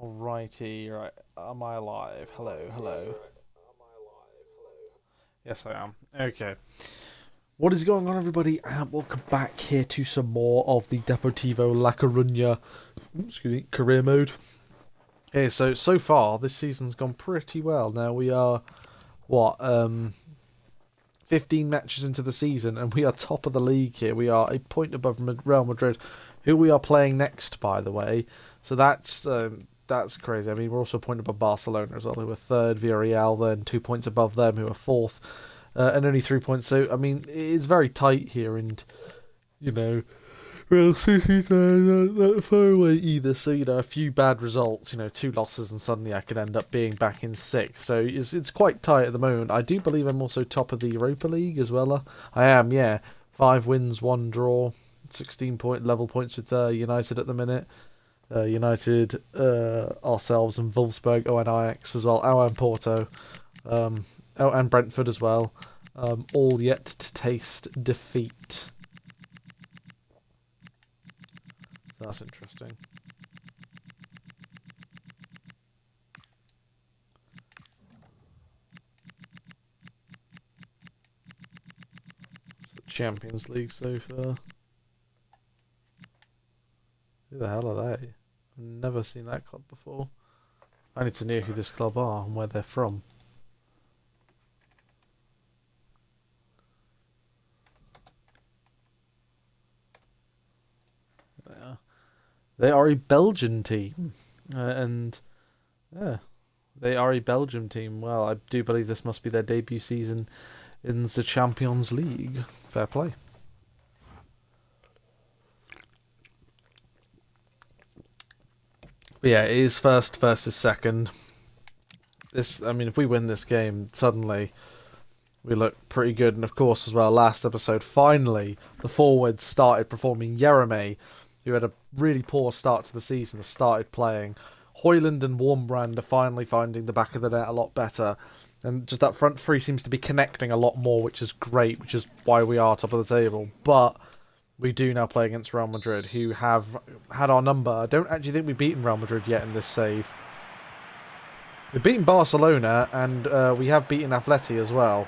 Alrighty, right. Am I alive? Hello, hello. Yes, I am. Okay. What is going on, everybody? And welcome back here to some more of the Deportivo La Coruna, career mode. Okay, so far this season's gone pretty well. Now we are 15 matches into the season, and we are top of the league here. We are a point above Real Madrid, who we are playing next, by the way. So that's crazy. I mean, we're also a point above Barcelona as well, who are third, Villarreal then 2 points above them, who are fourth, and only 3 points. So, I mean, it's very tight here, and, Real City's not that far away either. So, a few bad results, 2 losses, and suddenly I could end up being back in sixth. So, it's quite tight at the moment. I do believe I'm also top of the Europa League as well. I am, yeah. 5 wins, 1 draw, 16 level points with United at the minute. United, ourselves, and Wolfsburg, and Ajax as well, and Porto, and Brentford as well, all yet to taste defeat. So that's interesting. It's the Champions League so far. Who the hell are they? I've never seen that club before. I need to know who this club are and where they're from. They are a Belgian team. And, yeah, they are a Belgian team. Well, I do believe this must be their debut season in the Champions League. Fair play. But yeah, it is first versus second. If we win this game, suddenly we look pretty good. And of course, as well, last episode, finally, the forwards started performing. Jeremy, who had a really poor start to the season, started playing. Højlund and Warmbrand are finally finding the back of the net a lot better. And just that front three seems to be connecting a lot more, which is great, which is why we are top of the table. But we do now play against Real Madrid, who have had our number. I don't actually think we've beaten Real Madrid yet in this save. We've beaten Barcelona, and we have beaten Atleti as well.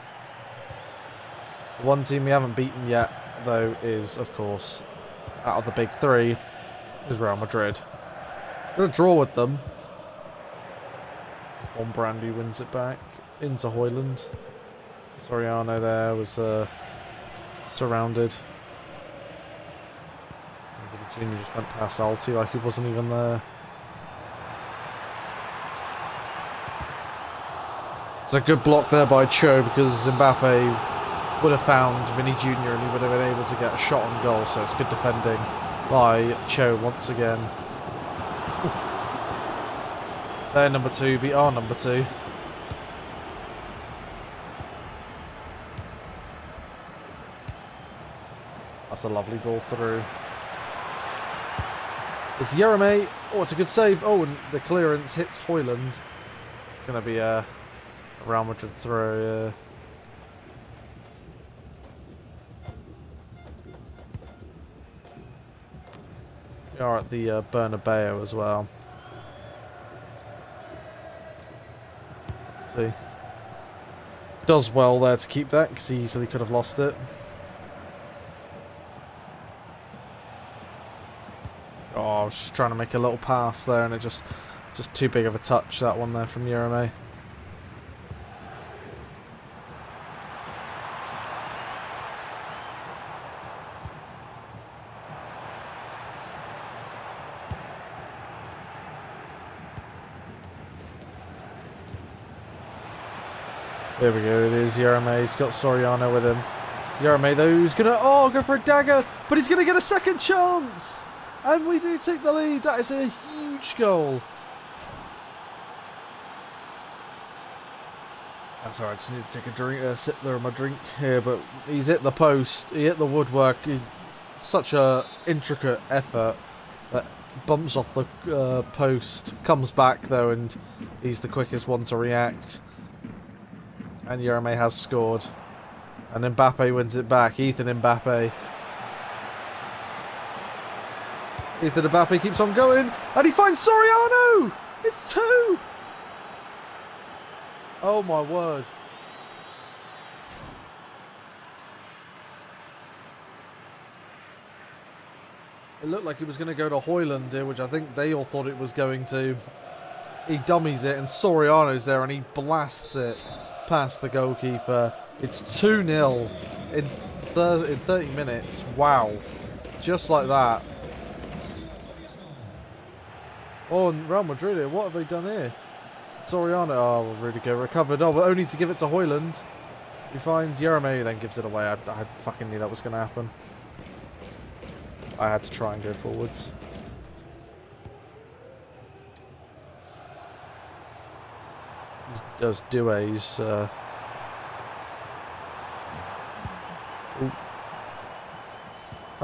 The one team we haven't beaten yet, though, is, of course, out of the big three, is Real Madrid. We're going to draw with them. One Brandy wins it back into Højlund. Soriano there was surrounded. Junior just went past Alti like he wasn't even there. It's a good block there by Cho, because Mbappe would have found Vinny Jr. and he would have been able to get a shot on goal, so it's good defending by Cho once again. Oof. Their number 2 beat our number 2. That's a lovely ball through. It's Jeremy. Oh, it's a good save. Oh, and the clearance hits Højlund. It's going to be a Real Madrid throw. We are at the Bernabeu as well. See. Does well there to keep that, because he easily could have lost it. Oh, I was just trying to make a little pass there, and it just too big of a touch, that one there from Jeremy. There we go, it is Jeremy. He's got Soriano with him. Jeremy, though, who's going to go for a dagger, but he's going to get a second chance! And we do take the lead. That is a huge goal. That's alright, I just need to take a drink, sip there on my drink here, but he's hit the post, he hit the woodwork. Such a intricate effort that bumps off the post, comes back though, and he's the quickest one to react. And Jeremy has scored. And Mbappe wins it back. Ethan Mbappe. Ethan Mbappe keeps on going, and he finds Soriano! It's 2! Oh my word. It looked like it was going to go to Højlund here, which I think they all thought it was going to. He dummies it, and Soriano's there, and he blasts it past the goalkeeper. It's 2-0 in 30 minutes. Wow. Just like that. Oh, and Real Madrid here. What have they done here? Soriano. Oh, really good. Recovered. Oh, but only to give it to Højlund. He finds Jeremy, then gives it away. I fucking knew that was going to happen. I had to try and go forwards. Those duets. Kind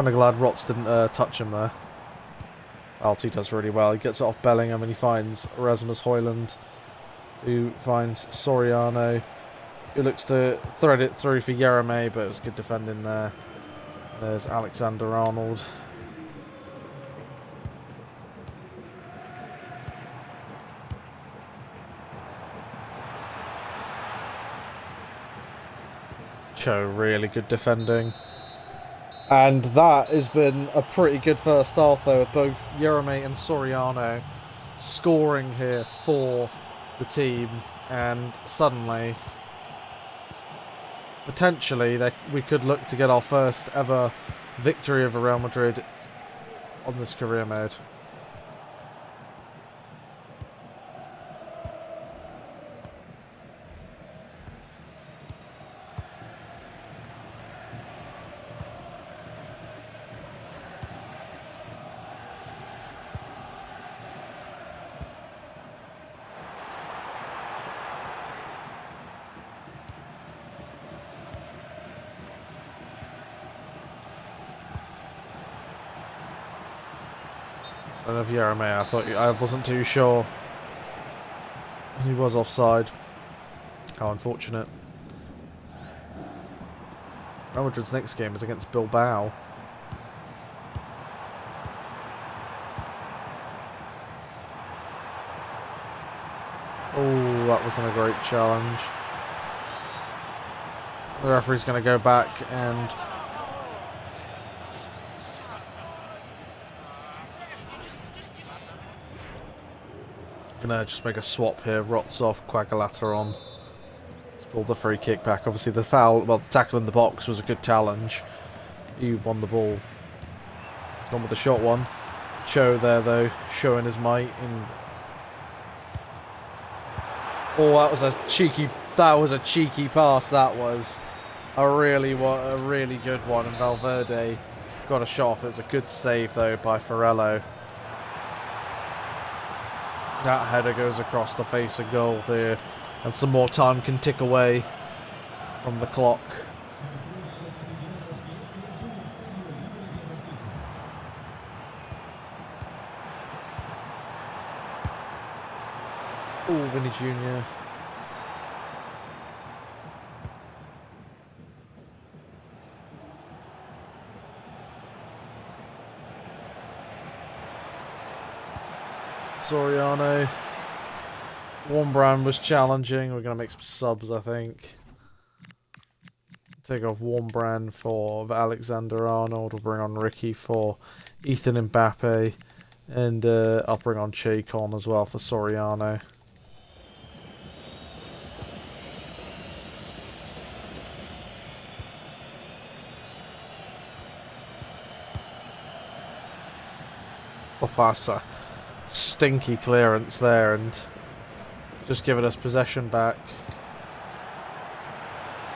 of glad Rots didn't touch him there. Alti does really well. He gets it off Bellingham and he finds Rasmus Højlund, who finds Soriano, who looks to thread it through for Jeremy, but it was good defending there. There's Alexander-Arnold. Cho, really good defending. And that has been a pretty good first half, though, with both Jeremy and Soriano scoring here for the team. And suddenly, potentially, we could look to get our first ever victory over Real Madrid on this career mode. And of Jeremy, I wasn't too sure. He was offside. How unfortunate. Real Madrid's next game is against Bilbao. Oh, that wasn't a great challenge. The referee's going to go back and gonna just make a swap here. Rots off, Quagliata on. Let's pull the free kick back. Obviously the foul, well, the tackle in the box was a good challenge. He won the ball. Gone with the short one. Cho there though, showing his might. And oh, that was a cheeky pass. That was a really good one. And Valverde got a shot off. It was a good save though by Farello. That header goes across the face of goal here, and some more time can tick away from the clock. Oh, Vinny Jr. Soriano. Warmbrand was challenging. We're going to make some subs, I think. Take off Warmbrand for Alexander-Arnold. We'll bring on Ricky for Ethan Mbappe. And I'll bring on Chacon as well for Soriano. Fafasa. Stinky clearance there and just giving us possession back.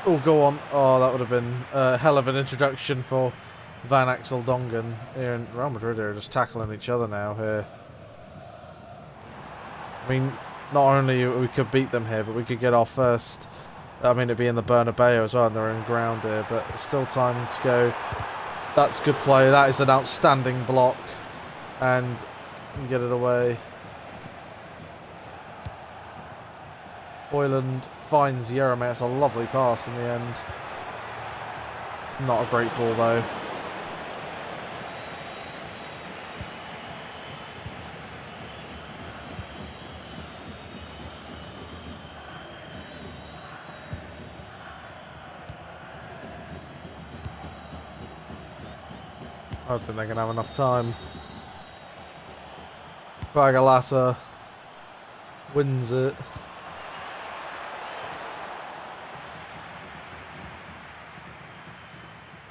Oh, go on. Oh, that would have been a hell of an introduction for Van Axel Dongen. Here in Real Madrid are just tackling each other now here. I mean, not only we could beat them here, but we could get our first. I mean, it'd be in the Bernabeu as well, and they're in ground here, but still time to go. That's good play. That is an outstanding block. And get it away. Højlund finds Jeremy. It's a lovely pass in the end. It's not a great ball though. I don't think they're going to have enough time. Quagalata wins it.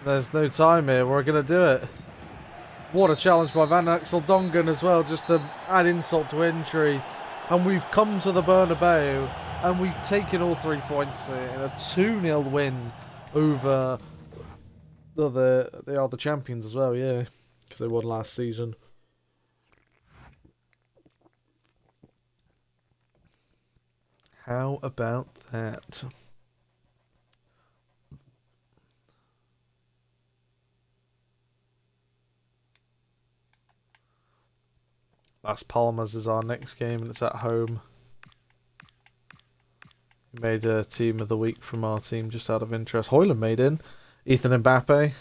There's no time here. We're going to do it. What a challenge by Van Axel Dongen as well, just to add insult to injury. And we've come to the Bernabeu, and we've taken all 3 points in a 2-0 win over they are the champions as well, yeah, because they won last season. How about that? Las Palmas is our next game, and it's at home. We made a team of the week from our team just out of interest. Hoyland made in. Ethan Mbappe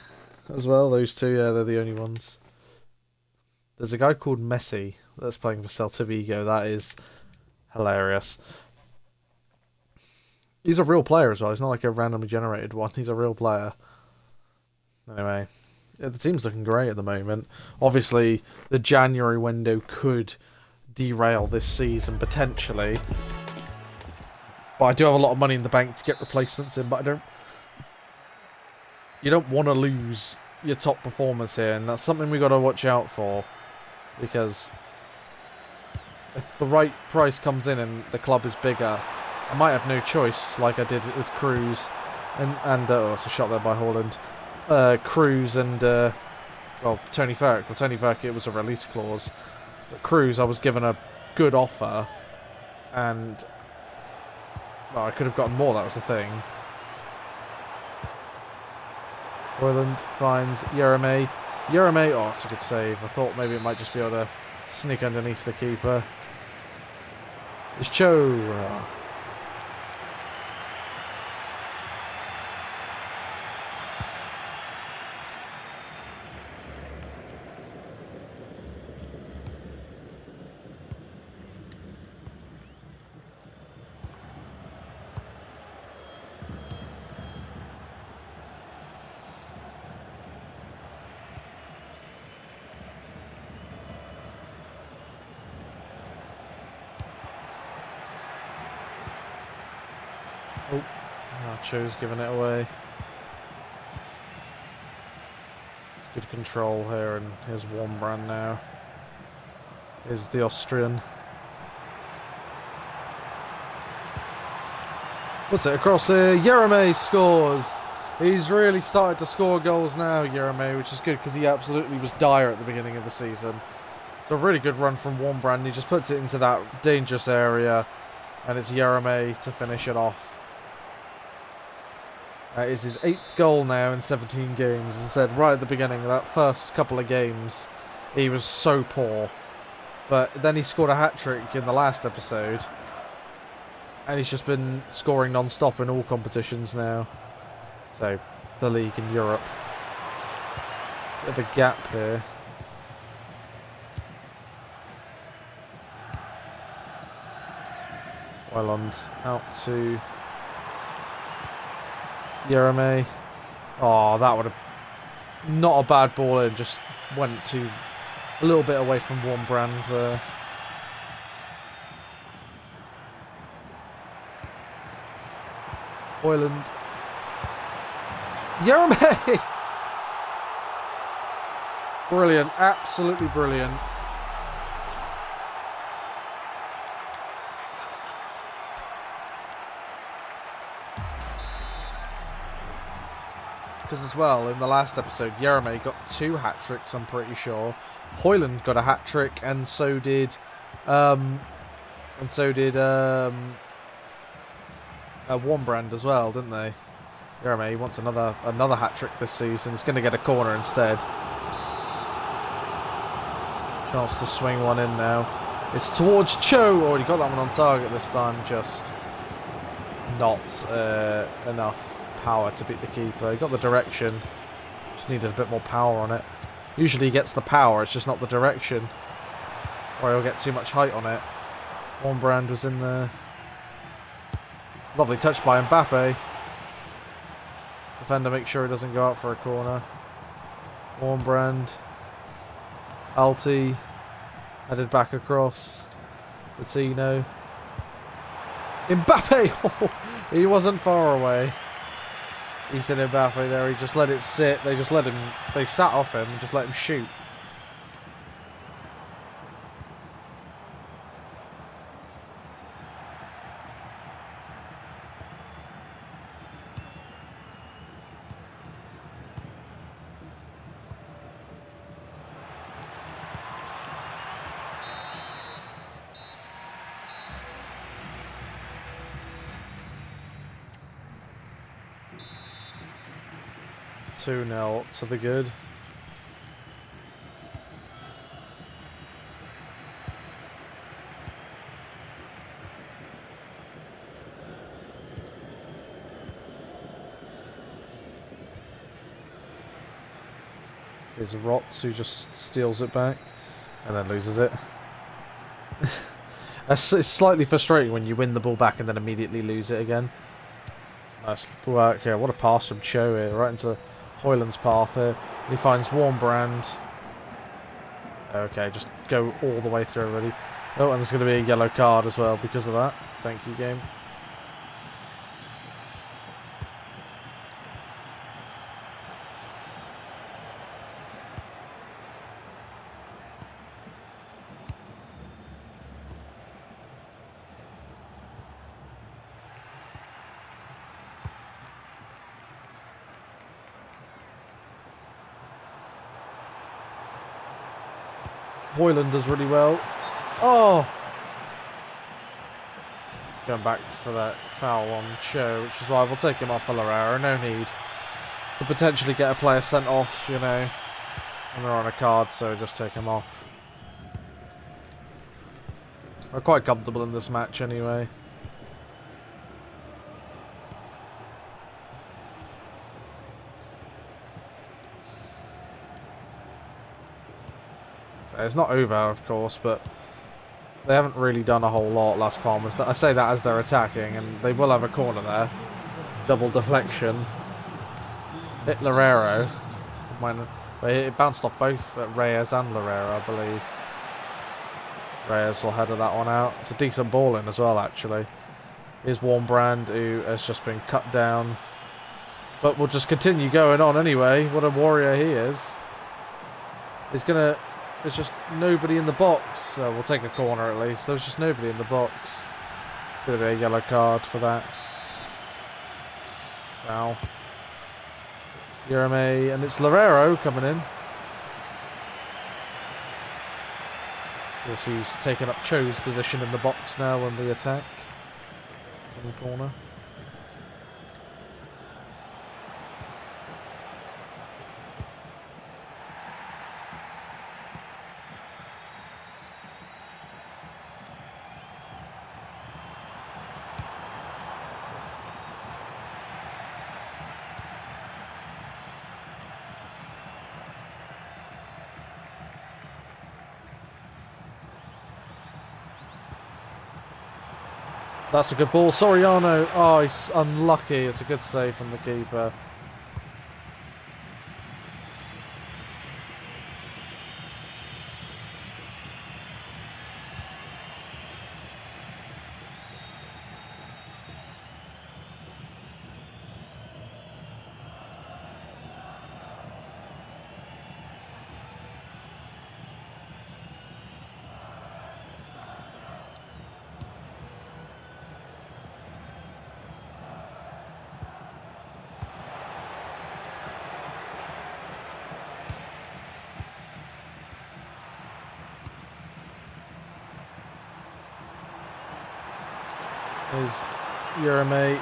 as well. Those two, yeah, they're the only ones. There's a guy called Messi that's playing for Celta Vigo. That is hilarious. He's a real player as well. He's not like a randomly generated one. He's a real player. Anyway, yeah, the team's looking great at the moment. Obviously, the January window could derail this season, potentially. But I do have a lot of money in the bank to get replacements in, but you don't want to lose your top performers here, and that's something we got to watch out for. Because if the right price comes in and the club is bigger, I might have no choice, like I did with Cruz, and oh, it's a shot there by Haaland. Cruz and well, Tony Ferk. Well, Tony Ferk, it was a release clause, but Cruz, I was given a good offer, and well, I could have gotten more. That was the thing. Haaland finds Jeremy. Oh, it's a good save. I thought maybe it might just be able to sneak underneath the keeper. It's Cho. Oh, Cho's giving it away. Good control here, and here's Warmbrand now. Here's the Austrian. What's it across here? Jeremy scores! He's really started to score goals now, Jeremy, which is good because he absolutely was dire at the beginning of the season. So a really good run from Warmbrand. He just puts it into that dangerous area, and it's Jeremy to finish it off. It's his 8th goal now in 17 games. As I said, right at the beginning of that first couple of games, he was so poor. But then he scored a hat-trick in the last episode. And he's just been scoring non-stop in all competitions now. So, the league in Europe. Bit of a gap here. Wellon's out to Jeremy. Oh, that would have not a bad ball in, just went to a little bit away from Warmbrand there. Hoyland. Jeremy! Brilliant, absolutely brilliant. Because as well, in the last episode, Jeremy got 2 hat-tricks, I'm pretty sure. Hoyland got a hat-trick, and so did Warmbrand as well, didn't they? Jeremy wants another hat-trick this season. He's going to get a corner instead. Chance to swing one in now. It's towards Cho. Oh, he got that one on target this time. Just not enough power to beat the keeper. He got the direction. Just needed a bit more power on it. Usually he gets the power, it's just not the direction. Or he'll get too much height on it. Warmbrand was in there. Lovely touch by Mbappe. Defender makes sure he doesn't go out for a corner. Warmbrand. Alti. Headed back across. Bettino. Mbappe! He wasn't far away. Ethan Mbappe there, he just let it sit. They just let him, they sat off him and just let him shoot. Two 0 to the good. Here's Rots who just steals it back and then loses it. It's slightly frustrating when you win the ball back and then immediately lose it again. Nice work here. What a pass from Cho here, right into Hoyland's path here. He finds Warmbrand. Okay, just go all the way through already. Oh, and there's going to be a yellow card as well because of that. Thank you, game. Hoyland does really well. Oh! He's going back for that foul on Cho, which is why we'll take him off for Larrera. No need to potentially get a player sent off, you know, when they're on a card, so just take him off. We're quite comfortable in this match anyway. It's not over, of course, but they haven't really done a whole lot, Las Palmas. I say that as they're attacking, and they will have a corner there. Double deflection. Hit Larrero. It bounced off both Reyes and Larrero, I believe. Reyes will header that one out. It's a decent ball in as well, actually. Here's Warmbrand, who has just been cut down. But will just continue going on anyway. What a warrior he is. He's going to... There's just nobody in the box. So we'll take a corner at least. There's just nobody in the box. It's going to be a yellow card for that. Foul. Yereme, and it's Larrero coming in. You'll see he's taken up Cho's position in the box now when we attack from the corner. That's a good ball. Soriano. Oh, he's unlucky. It's a good save from the keeper. Is Yereme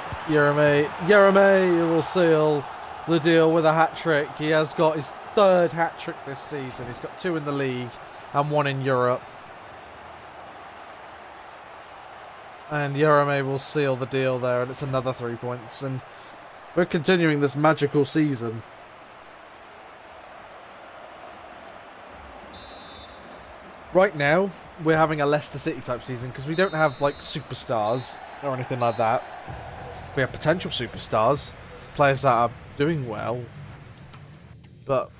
will seal the deal with a hat-trick. He has got his third hat-trick this season. He's got 2 in the league and 1 in Europe. And Yereme will seal the deal there, and it's another 3 points. And we're continuing this magical season. Right now, we're having a Leicester City type season because we don't have like superstars or anything like that. We have potential superstars, players that are doing well, but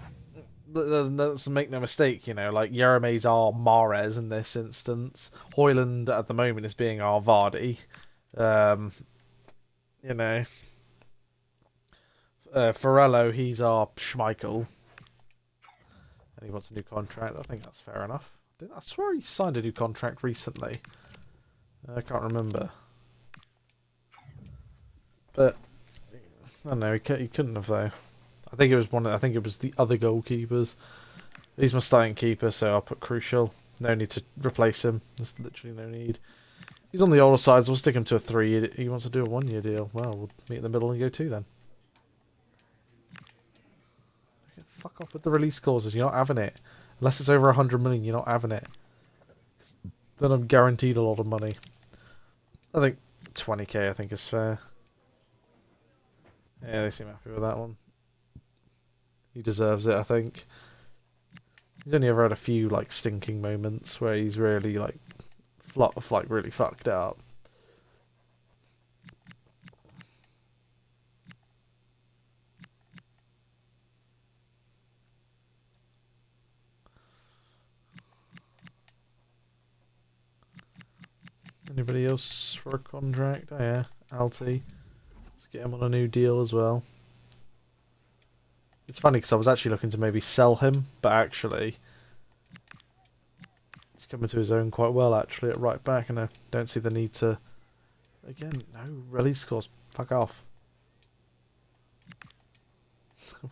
let's make no mistake, you know, like Jereme's our Mahrez in this instance. Hoyland at the moment is being our Vardy. Um, you know, Farello, he's our Schmeichel, and he wants a new contract. I think that's fair enough. I swear he signed a new contract recently. I can't remember, but I don't know. He couldn't have though. I think it was one. I think it was the other goalkeepers. He's my starting keeper, so I'll put Crucial. No need to replace him. There's literally no need. He's on the older side, so we'll stick him to a 3. He wants to do a 1-year deal. Well, we'll meet in the middle and go 2 then. Fuck off with the release clauses. You're not having it. Unless it's over 100 million, you're not having it. Then I'm guaranteed a lot of money. I think 20k I think is fair. Yeah, they seem happy with that one. He deserves it, I think. He's only ever had a few like stinking moments where he's really like really fucked up. Anybody else for a contract? Oh yeah, Alti. Let's get him on a new deal as well. It's funny because I was actually looking to maybe sell him, but actually he's coming to his own quite well actually at right back, and I don't see the need to. Again, no release clause. Fuck off.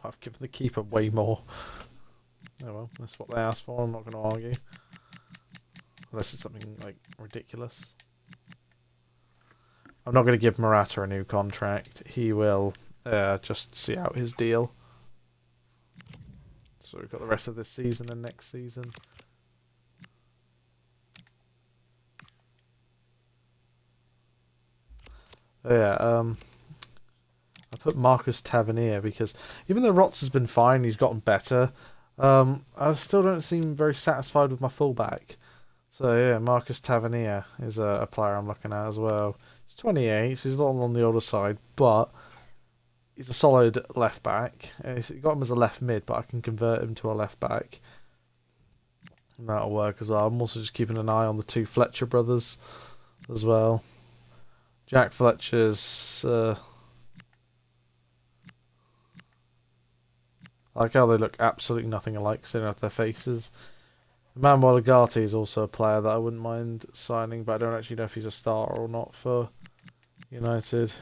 I've given the keeper way more. Oh well, that's what they asked for. I'm not going to argue, unless it's something like ridiculous. I'm not going to give Morata a new contract. He will just see out his deal. So we've got the rest of this season and next season. Oh, yeah, I put Marcus Tavernier because even though Rotz has been fine, he's gotten better. I still don't seem very satisfied with my fullback. So yeah, Marcus Tavernier is a player I'm looking at as well. He's 28, so he's a little on the older side, but he's a solid left back. He's got him as a left mid, but I can convert him to a left back. And that'll work as well. I'm also just keeping an eye on the 2 Fletcher brothers as well. Jack Fletcher's... I like how they look absolutely nothing alike, staring at their faces. Manuel Ugarte is also a player that I wouldn't mind signing, but I don't actually know if he's a starter or not for United.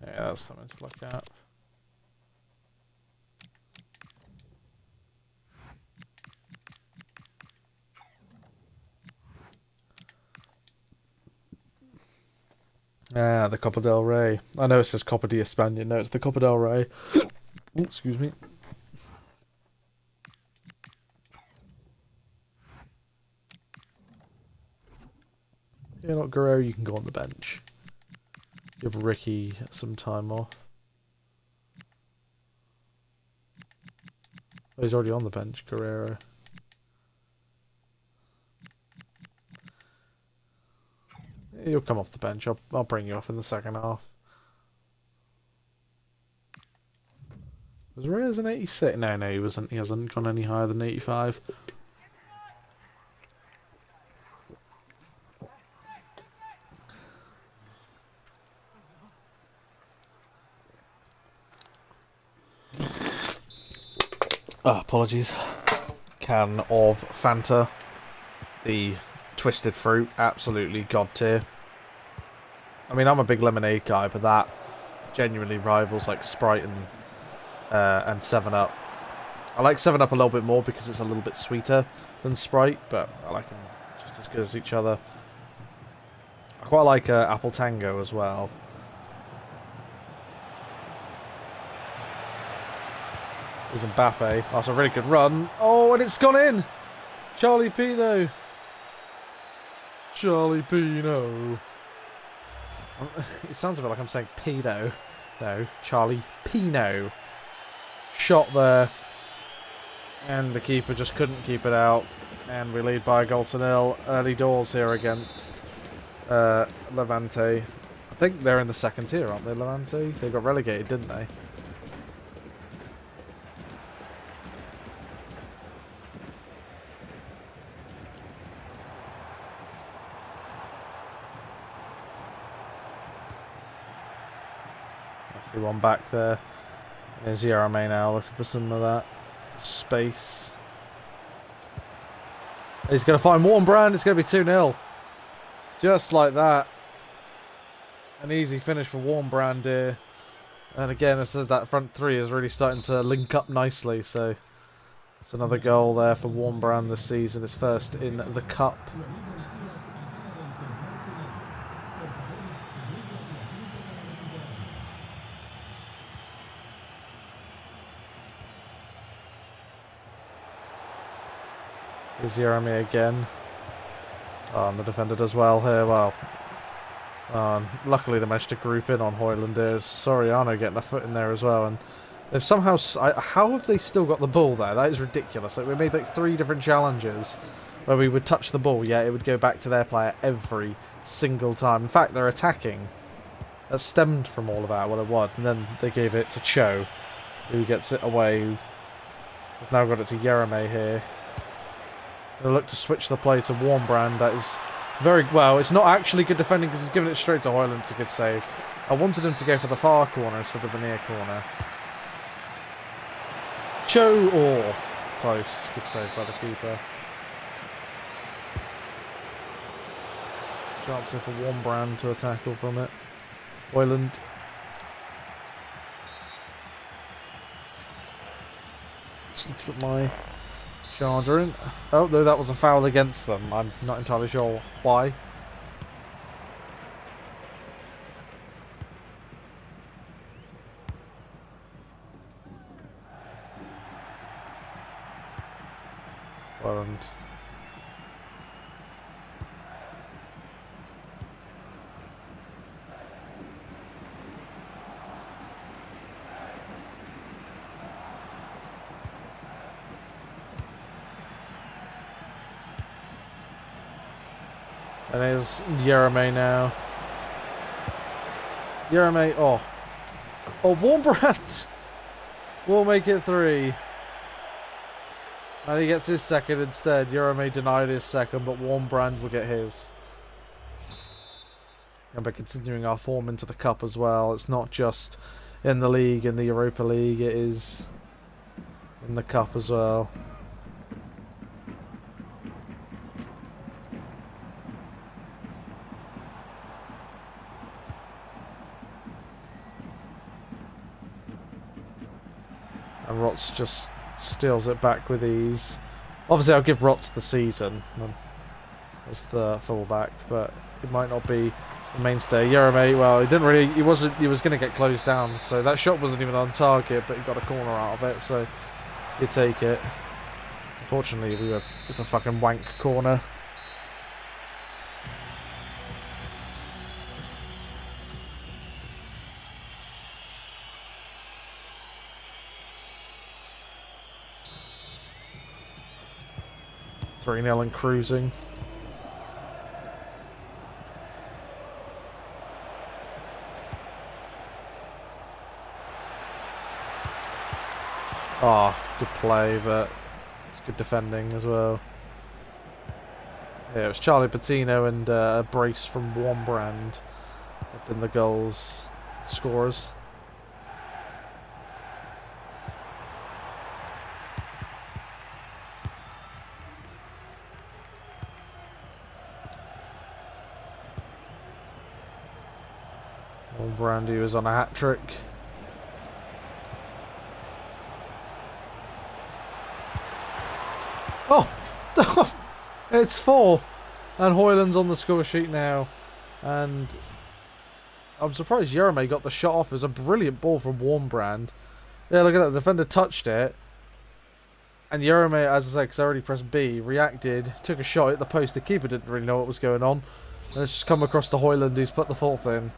Yeah, that's something to look at. Ah, the Copa del Rey. I know it says Copa de España. No, it's the Copa del Rey. Ooh, excuse me. Yeah, not Guerrero, you can go on the bench. Give Ricky some time off. Oh, he's already on the bench, Guerrero. You'll come off the bench. I'll bring you off in the second half. Was Reyes an 86? No, he wasn't. He hasn't gone any higher than 85. Oh, apologies. Can of Fanta. The twisted fruit. Absolutely god tier. I mean, I'm a big lemonade guy, but that genuinely rivals like Sprite and 7-Up. I like 7-Up a little bit more because it's a little bit sweeter than Sprite, but I like them just as good as each other. I quite like Apple Tango as well. There's Mbappe. That's a really good run. Oh, and it's gone in! Charlie Pino. Charlie Pino. It sounds a bit like I'm saying pedo. No, Charlie Pino. Shot there. And the keeper just couldn't keep it out. And we lead by a goal to nil. Early doors here against Levante. I think they're in the second tier, aren't they, Levante? They got relegated, didn't they? I see one back there. There's Yerame now looking for some of that space. He's going to find Warmbrand. It's going to be 2-0. Just like that. An easy finish for Warmbrand here. And again, I said that front three is really starting to link up nicely. So it's another goal there for Warmbrand this season. His first in the cup. Here's Yerame again. Oh, and the defender does well here. Well, luckily they managed to group in on Højlund here. Soriano getting a foot in there as well. And they've somehow... how have they still got the ball there? That is ridiculous. Like, we made like 3 different challenges where we would touch the ball, yeah, it would go back to their player every single time. In fact, they're attacking. That stemmed from all of that, what it was. And then they gave it to Cho, who gets it away. Who has now got it to Yerame here. They'll look to switch the play to Warmbrand. That is very well. It's not actually good defending because he's giving it straight to Højlund. It's a good save. I wanted him to go for the far corner instead of the near corner. Cho or close. Good save by the keeper. Chance here for Warmbrand to tackle from it. Højlund. Just need to put my charger in. Oh, no, that was a foul against them. I'm not entirely sure why. And there's Yerame now. Yerame, oh, Warmbrand will make it 3. And he gets his second instead. Yerame denied his second, but Warmbrand will get his. And we're continuing our form into the cup as well. It's not just in the league, in the Europa League, it is in the cup as well. And Rots just steals it back with ease. Obviously, I'll give Rots the season as the fullback, but it might not be the mainstay. Yerame, well, he didn't really. He was going to get closed down, so that shot wasn't even on target, but he got a corner out of it, so you take it. Unfortunately, it was a fucking wank corner. $3-0 and cruising. Ah, good play, but it's good defending as well. Yeah, it was Charlie Patino and a brace from Warmbrand have been the goals scorers. Brandy was on a hat-trick. Oh! It's 4! And Højlund's on the score sheet now. And I'm surprised Yerame got the shot off. It was a brilliant ball from Warmbrand. Yeah, look at that. The defender touched it. And Yerame, as I said, because I already pressed B, reacted, took a shot at the post. The keeper didn't really know what was going on. And it's just come across to Højlund, who's put the 4th in.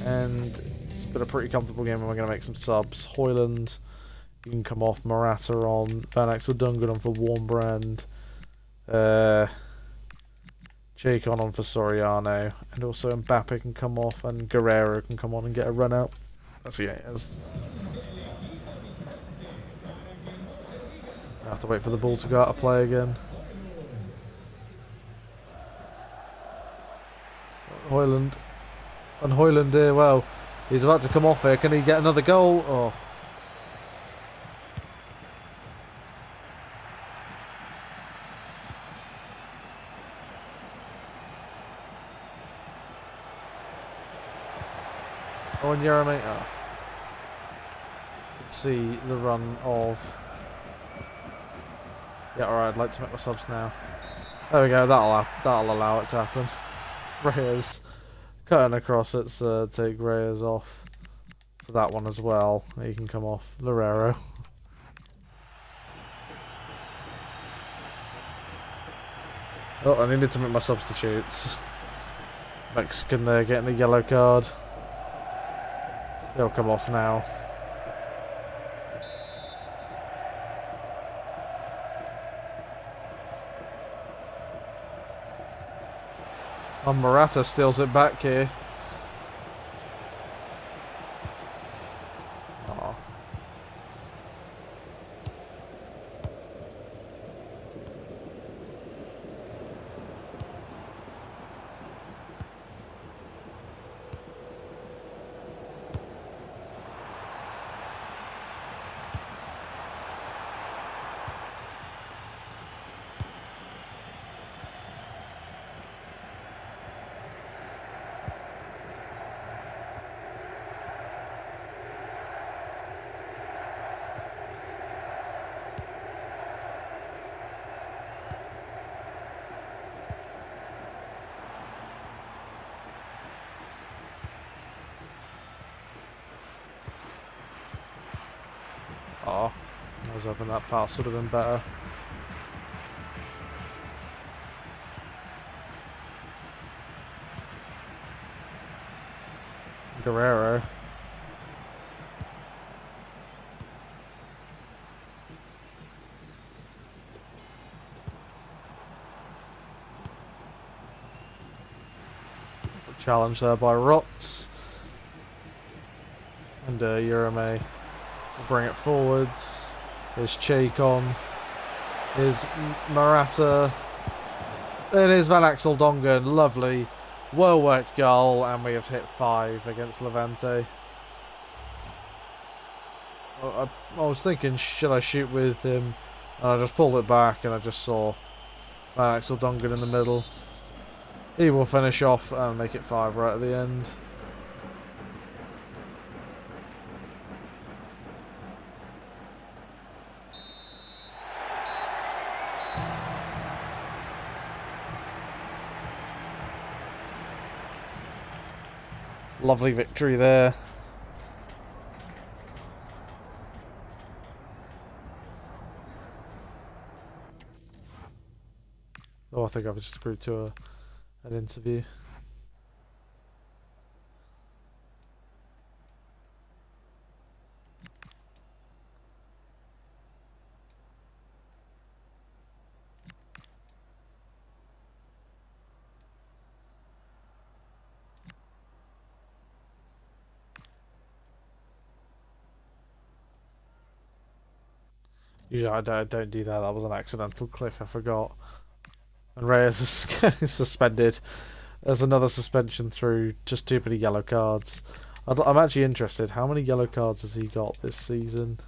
And it's been a pretty comfortable game, and we're going to make some subs. Hoyland, you can come off. Morata on. Van Axel Dungan on for Warmbrand. Chacon on for Soriano. And also Mbappe can come off, and Guerrero can come on and get a run out. That's the Gators. I have to wait for the ball to go out of play again. Hoyland. And Hoyland here, well, he's about to come off here. Can he get another goal? Oh. Oh, and Jeremy. Oh. See the run of. Yeah, alright, I'd like to make my subs now. There we go, that'll allow it to happen. Reyes cutting across it to take Reyes off for that one as well. He can come off. Lorero. Oh, I needed to make my substitutes. Mexican there getting a yellow card. He'll come off now. And Morata steals it back here. Oh. Oh, I was hoping that pass would have been better. Guerrero. Challenge there by Rots. And Urame will bring it forwards. Here's Chacon. Here's Morata. It is Van Axel Dongen. Lovely. Well worked goal, and we have hit 5 against Levante. I was thinking, should I shoot with him? And I just pulled it back, and I just saw Van Axel Dongen in the middle. He will finish off and make it 5 right at the end. Lovely victory there. Oh, I think I've just agreed to an interview. Usually I don't do that. That was an accidental click. I forgot. And Reyes is suspended. There's another suspension through just too many yellow cards. I'm actually interested. How many yellow cards has he got this season?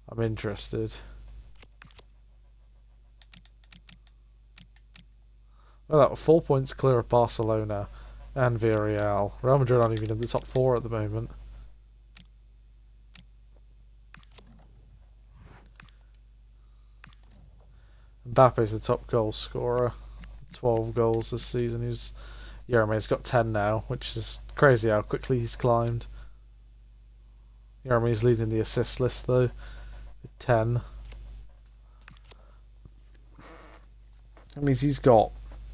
I'm interested. Well, that was 4 points clear of Barcelona and Villarreal. Real Madrid aren't even in the top 4 at the moment. Mbappe's the top goal scorer. 12 goals this season. Jereme's got 10 now, which is crazy how quickly he's climbed. Jereme's leading the assist list though, with 10. That means he's got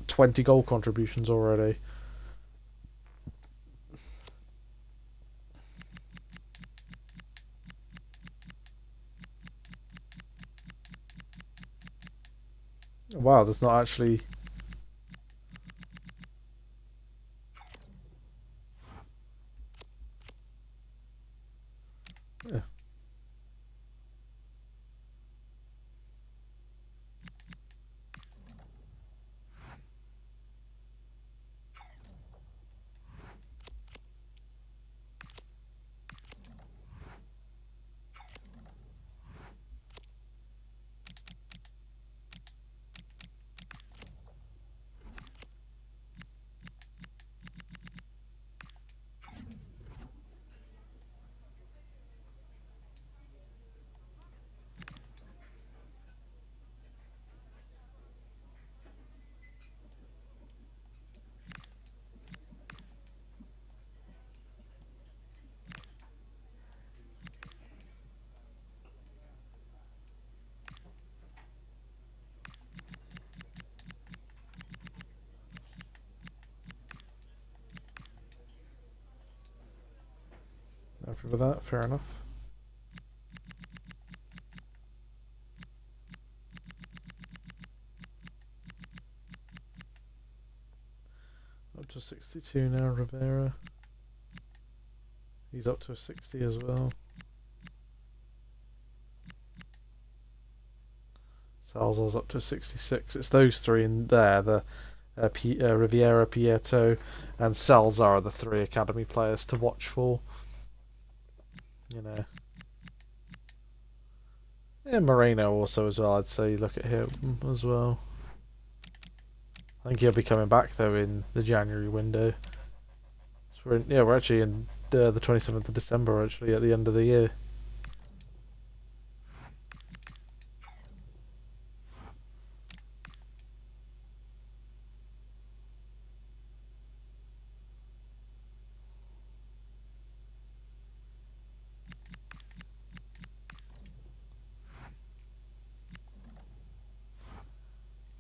20 goal contributions already. Wow, there's not actually... Yeah. Happy with that, fair enough. Up to 62 now, Rivera. He's up to a 60 as well. Salazar's up to 66. It's those three in there, the Riviera, Prieto, and Salazar are the three academy players to watch for. You know. Yeah, Moreno also as well, I'd say look at him as well. I think he'll be coming back though in the January window. So we're actually in the 27th of December actually at the end of the year.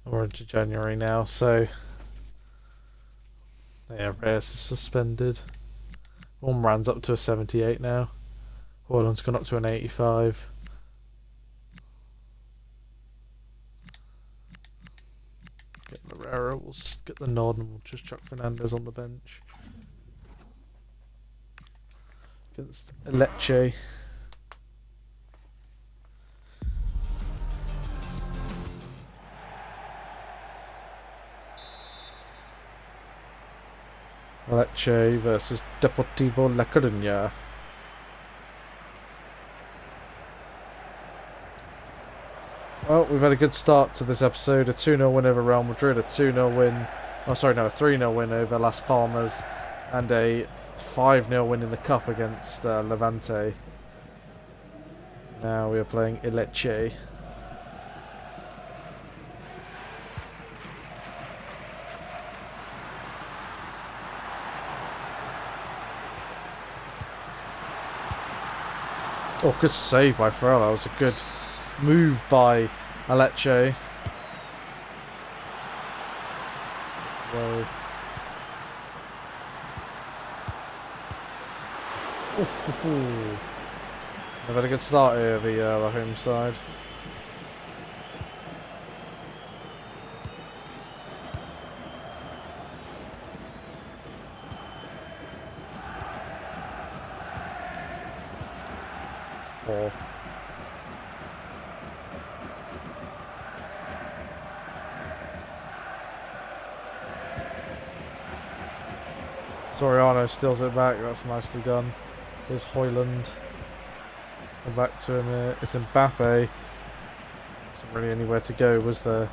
We're into January now, so yeah, Reyes is suspended. Umran's up to a 78 now. Haaland's gone up to an 85. Get Herrera, we'll get the nod and we'll just chuck Fernandez on the bench. Against Lecce. Lecce versus Deportivo La Coruna. Well, we've had a good start to this episode. A 2-0 win over Real Madrid, a 2-0 win... Oh, sorry, no, a 3-0 win over Las Palmas, and a 5-0 win in the Cup against Levante. Now we are playing Lecce. Oh, good save by Ferrell. That was a good move by Lecce. Whoa. They've had a good start here, the home side. It's poor. Soriano steals it back, that's nicely done. Here's Højlund. Let's come back to him. It's Mbappe. Wasn't really anywhere to go, was there?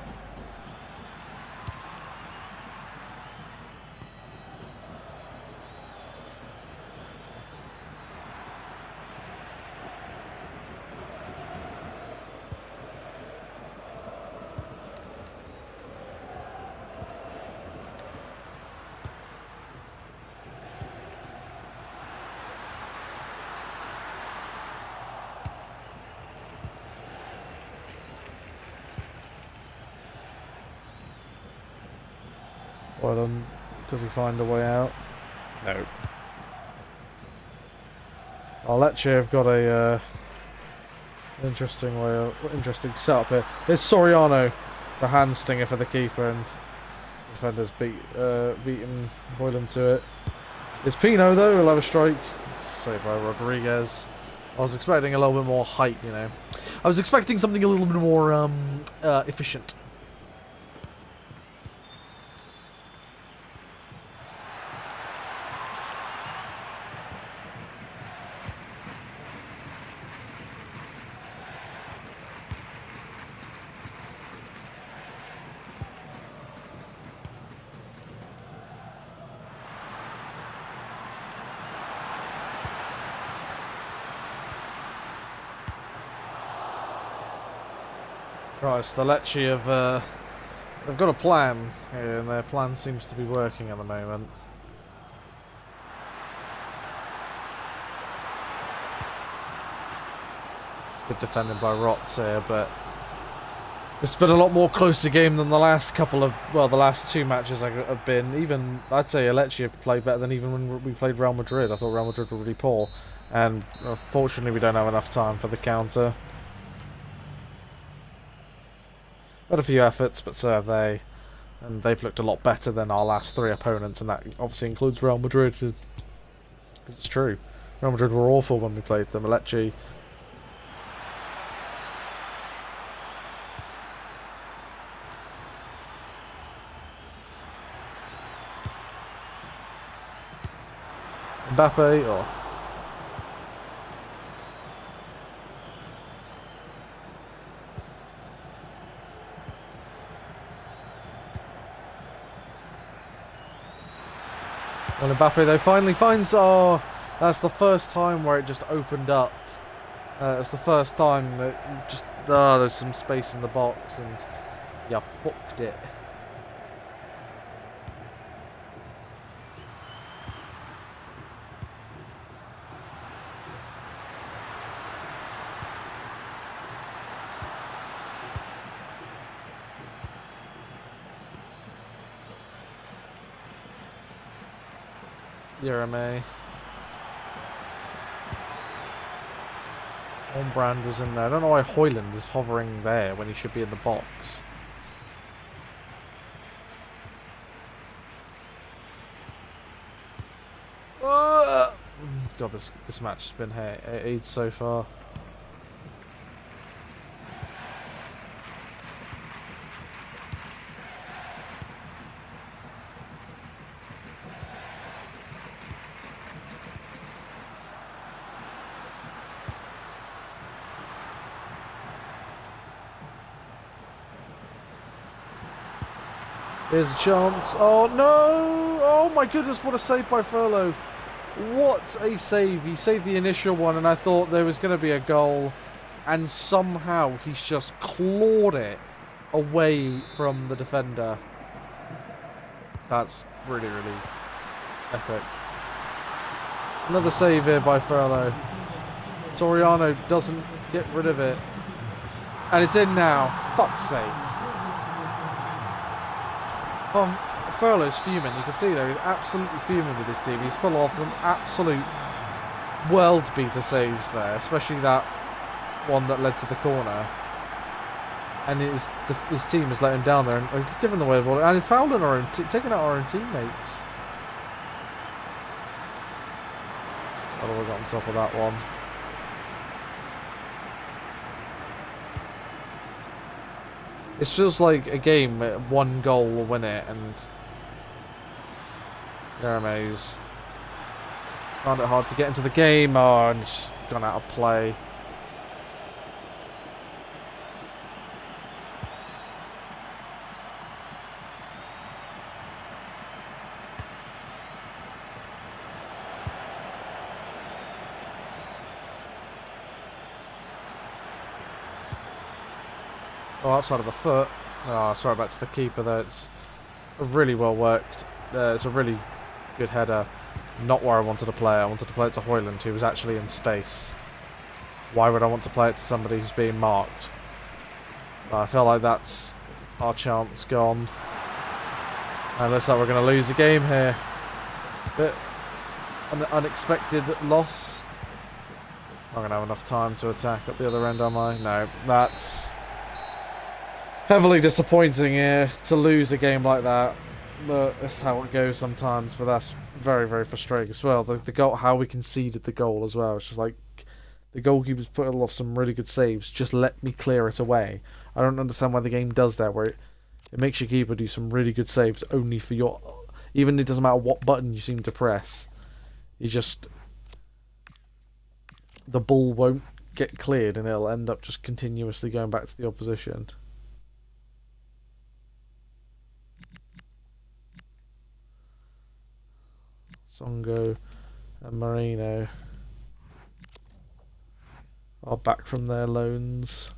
Hoyland, does he find a way out? No. Lecce have got a interesting setup here. Here's Soriano. It's a hand stinger for the keeper, and defenders beaten Hoyland to it. It's Pino though, he'll have a strike. It's saved by Rodriguez. I was expecting a little bit more height, you know. I was expecting something a little bit more efficient. Right, so the Lecce have they've got a plan here, and their plan seems to be working at the moment. It's good defending by Rots here, but it's been a lot more closer game than the last the last two matches have been. Even, I'd say Lecce have played better than even when we played Real Madrid. I thought Real Madrid were really poor, and unfortunately we don't have enough time for the counter. Had a few efforts, but so have they. And they've looked a lot better than our last three opponents, and that obviously includes Real Madrid. Because it's true. Real Madrid were awful when we played them. Lecce. Mbappe, or... Well, Mbappe though finally finds, that's the first time where it just opened up. It's the first time that just, there's some space in the box and you fucked it. Jeremy. Brand was in there. I don't know why Hoyland is hovering there when he should be in the box. God, this match has been AIDS so far. Here's a chance. Oh no! Oh my goodness, what a save by Furlow. What a save. He saved the initial one and I thought there was going to be a goal. And somehow he's just clawed it away from the defender. That's really, really epic. Another save here by Furlow. Soriano doesn't get rid of it. And it's in now. Fuck's sake. Furlow's fuming. You can see there he's absolutely fuming with his team. He's pulled off some absolute world beater saves there, especially that one that led to the corner. And his team has let him down there and he's given the way of all, and he's fouling our own, taking out our own teammates. How do we got on top of that one? It feels like a game, one goal will win it, and Jeremy's found it hard to get into the game, and it's just gone out of play. Oh, outside of the foot. Oh, sorry, back to the keeper there. It's really well worked. It's a really good header. Not where I wanted to play it. I wanted to play it to Hoyland, who was actually in space. Why would I want to play it to somebody who's being marked? But I feel like that's our chance gone. And looks like we're going to lose a game here. But an unexpected loss. I'm not going to have enough time to attack at the other end, am I? No, that's heavily disappointing here to lose a game like that. But that's how it goes sometimes. But that's very, very frustrating as well. The goal, how we conceded the goal as well. It's just like the goalkeeper's put off some really good saves. Just let me clear it away. I don't understand why the game does that, where it makes your keeper do some really good saves only for your... Even it doesn't matter what button you seem to press. You just... The ball won't get cleared and it'll end up just continuously going back to the opposition. Songo and Moreno are back from their loans.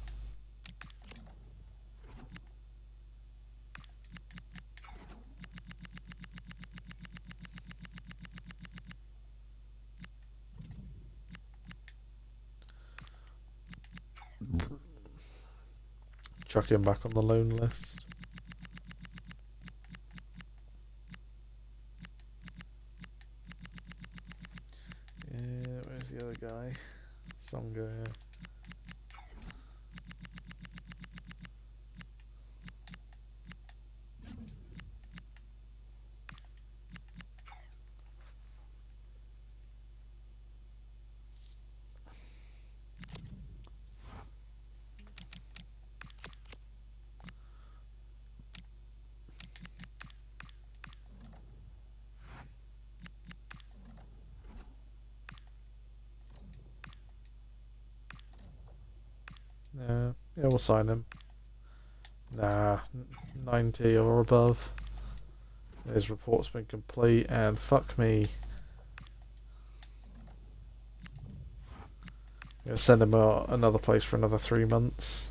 Chuck him back on the loan list. Yeah, where's the other guy? Songo, yeah. Yeah, we'll sign him. Nah, 90 or above. His report's been complete, and fuck me. I'm gonna send him another place for another 3 months.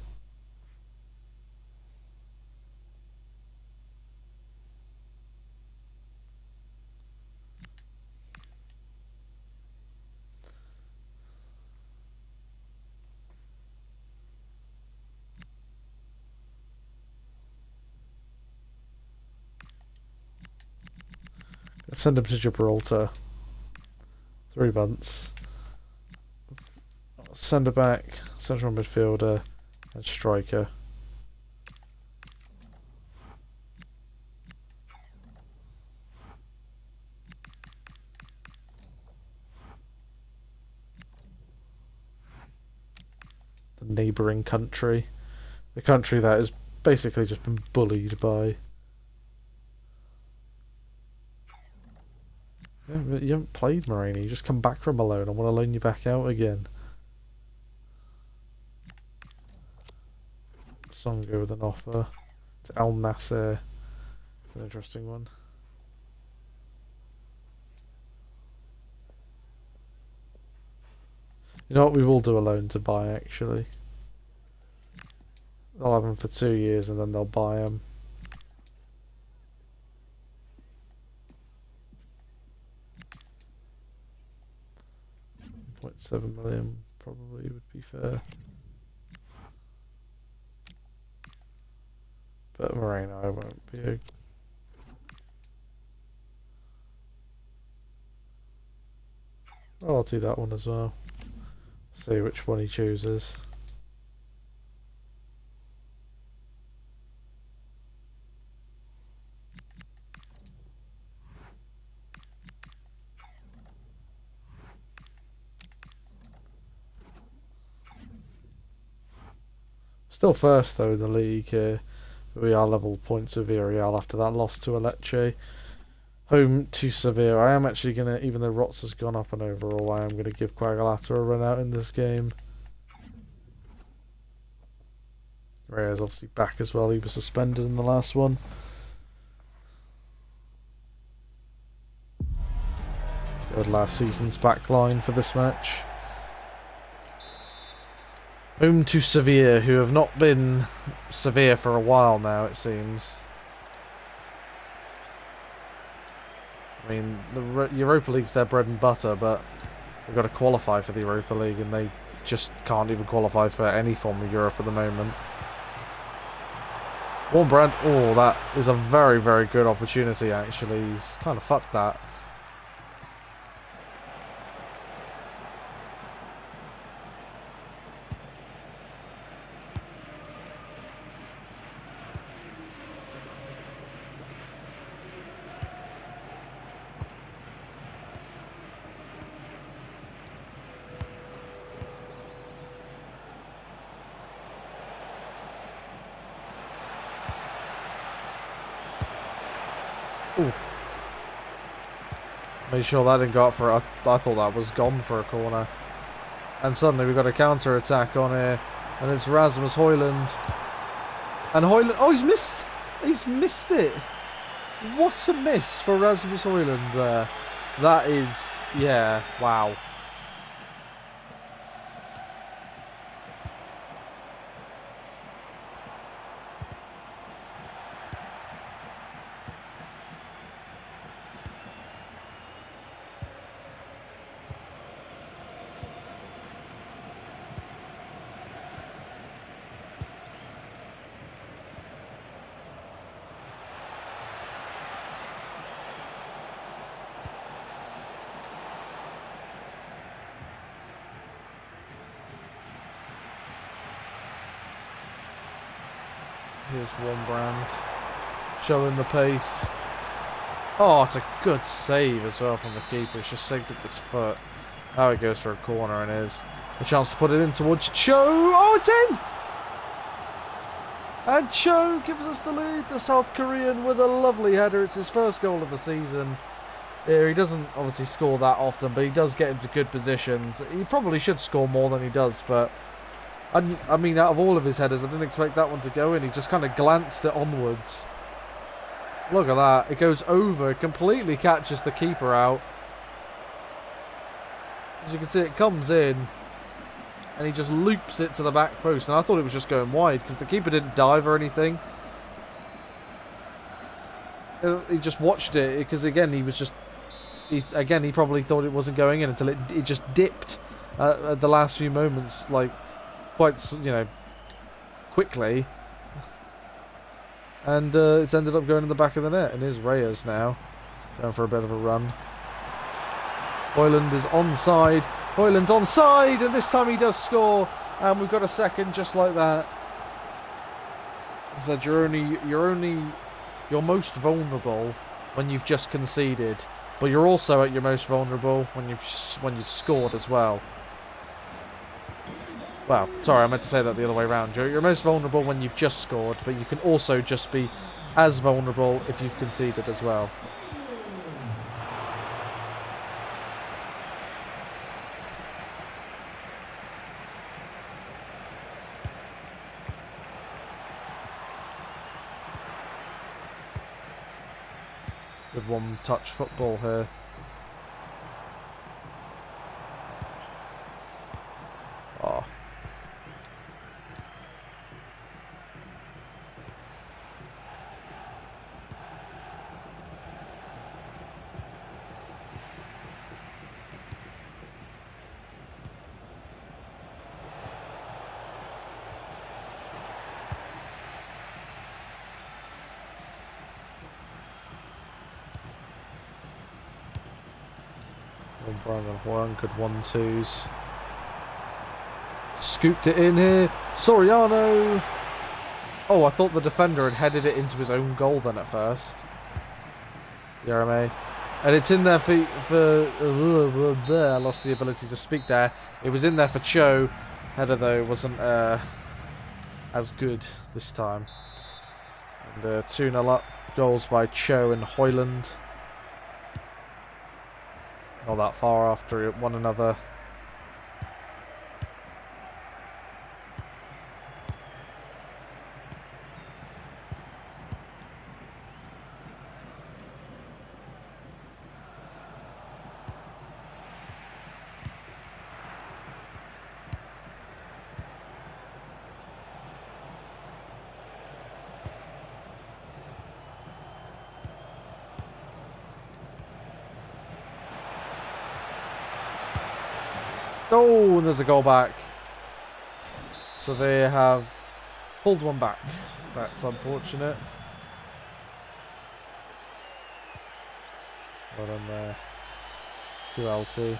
Send him to Gibraltar. 3 months. Send her back. Central midfielder and striker. The neighbouring country. The country that has basically just been bullied by... Yeah, you haven't played Moreno, you just come back from a loan. I want to loan you back out again. Songo with an offer to Al Nasser. It's an interesting one. You know what, we will do a loan to buy actually. They'll have them for 2 years and then they'll buy them. $0.7 million probably would be fair. But Moreno won't be a... Oh, I'll do that one as well. See which one he chooses. Still first though in the league here. We are level points with Villarreal after that loss to Lecce. Home to Sevilla. I am actually going to, even though Rots has gone up and overall, I am going to give Quagliata a run out in this game. Reyes obviously back as well. He was suspended in the last one. Go with last season's back line for this match. Home to Sevilla, who have not been Sevilla for a while now, it seems. I mean, the Europa League's their bread and butter, but they've got to qualify for the Europa League, and they just can't even qualify for any form of Europe at the moment. Warren Brand. Oh, that is a very, very good opportunity, actually. He's kind of fucked that. Oof. Made sure that didn't go up for I thought that was gone for a corner. And suddenly we've got a counter-attack on here. And it's Rasmus Højlund. And Højlund... Oh, he's missed! He's missed it! What a miss for Rasmus Højlund there. That is... Yeah, wow. Here's one brand showing the pace. Oh, it's a good save as well from the keeper. It's just saved up this foot. Now it goes for a corner and is a chance to put it in towards Cho. Oh, it's in! And Cho gives us the lead. The South Korean with a lovely header. It's his first goal of the season. He doesn't obviously score that often, but he does get into good positions. He probably should score more than he does, but I mean, out of all of his headers, I didn't expect that one to go in. He just kind of glanced it onwards. Look at that. It goes over, completely catches the keeper out. As you can see, it comes in, and he just loops it to the back post. And I thought it was just going wide, because the keeper didn't dive or anything. He just watched it, because again, he was just... He probably thought it wasn't going in until it just dipped at the last few moments, like... quite, you know, quickly, and it's ended up going in the back of the net. And here's Reyes now, going for a bit of a run. Højlund is onside. Højlund's onside, and this time he does score, and we've got a second just like that. So you're most vulnerable when you've just conceded, but you're also at your most vulnerable when you've scored as well. Well, sorry, I meant to say that the other way around. You're most vulnerable when you've just scored, but you can also just be as vulnerable if you've conceded as well. Good one-touch football here. Oh. One, good 1-2s. Scooped it in here. Soriano. Oh, I thought the defender had headed it into his own goal then at first. Jeremy. And it's in there for I lost the ability to speak there. It was in there for Cho. Header though wasn't as good this time. And 2-0 up. Goals by Cho and Højlund. Not that far after one another. Oh, and there's a goal back. Sevilla have Pulled one back. That's unfortunate. Well done there. 2LT.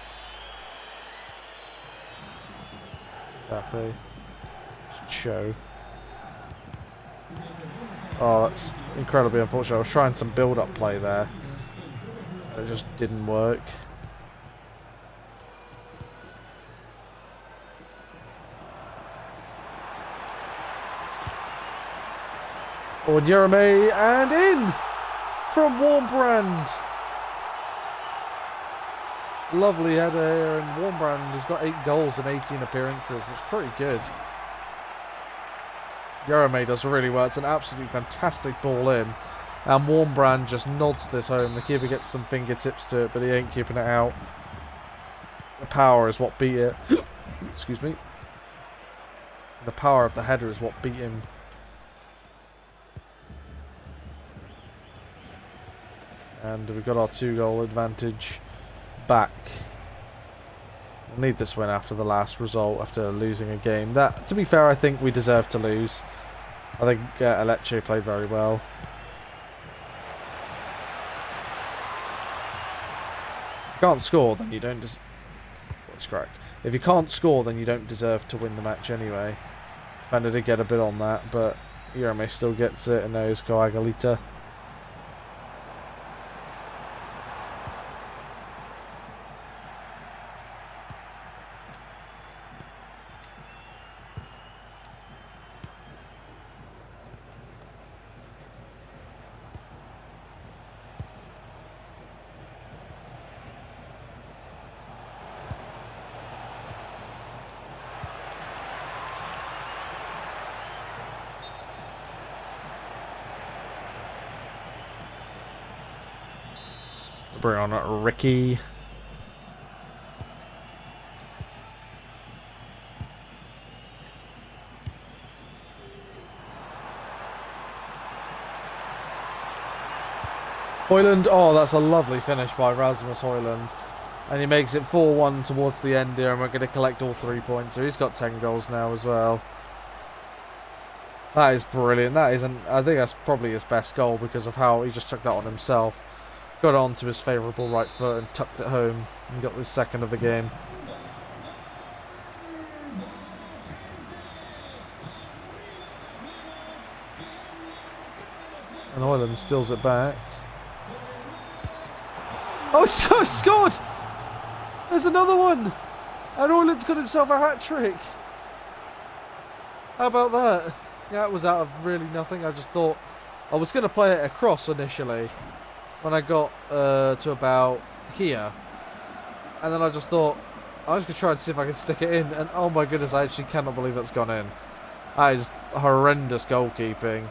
Daffy. Show. Oh, that's incredibly unfortunate. I was trying some build-up play there. It just didn't work. Oh, Jeremy, and in from Warmbrand. Lovely header here, and Warmbrand has got 8 goals and 18 appearances. It's pretty good. Jeremy does really well. It's an absolutely fantastic ball in. And Warmbrand just nods this home. The keeper gets some fingertips to it, but he ain't keeping it out. The power is what beat it. Excuse me. The power of the header is what beat him. And we've got our 2-goal advantage back. We'll need this win after the last result, after losing a game. That, to be fair, I think we deserve to lose. I think Lecce played very well. If you can't score, then you don't If you can't score, then you don't deserve to win the match anyway. Defender did get a bit on that, but Jeremy still gets it, and knows Coagalita. Bring on Ricky. Højlund, oh, that's a lovely finish by Rasmus Højlund. And he makes it 4-1 towards the end here, and we're going to collect all 3 points. So he's got 10 goals now as well. That is brilliant. That isn't, I think that's probably his best goal because of how he just took that on himself. Got it onto his favourable right foot and tucked it home and got the second of the game. And Højlund steals it back. Oh, he scored! There's another one! And Højlund's got himself a hat-trick. How about that? Yeah, it was out of really nothing. I just thought I was going to play it across initially when I got to about here. And then I just thought, I was going to try and see if I could stick it in. And oh my goodness, I actually cannot believe that's gone in. That is horrendous goalkeeping.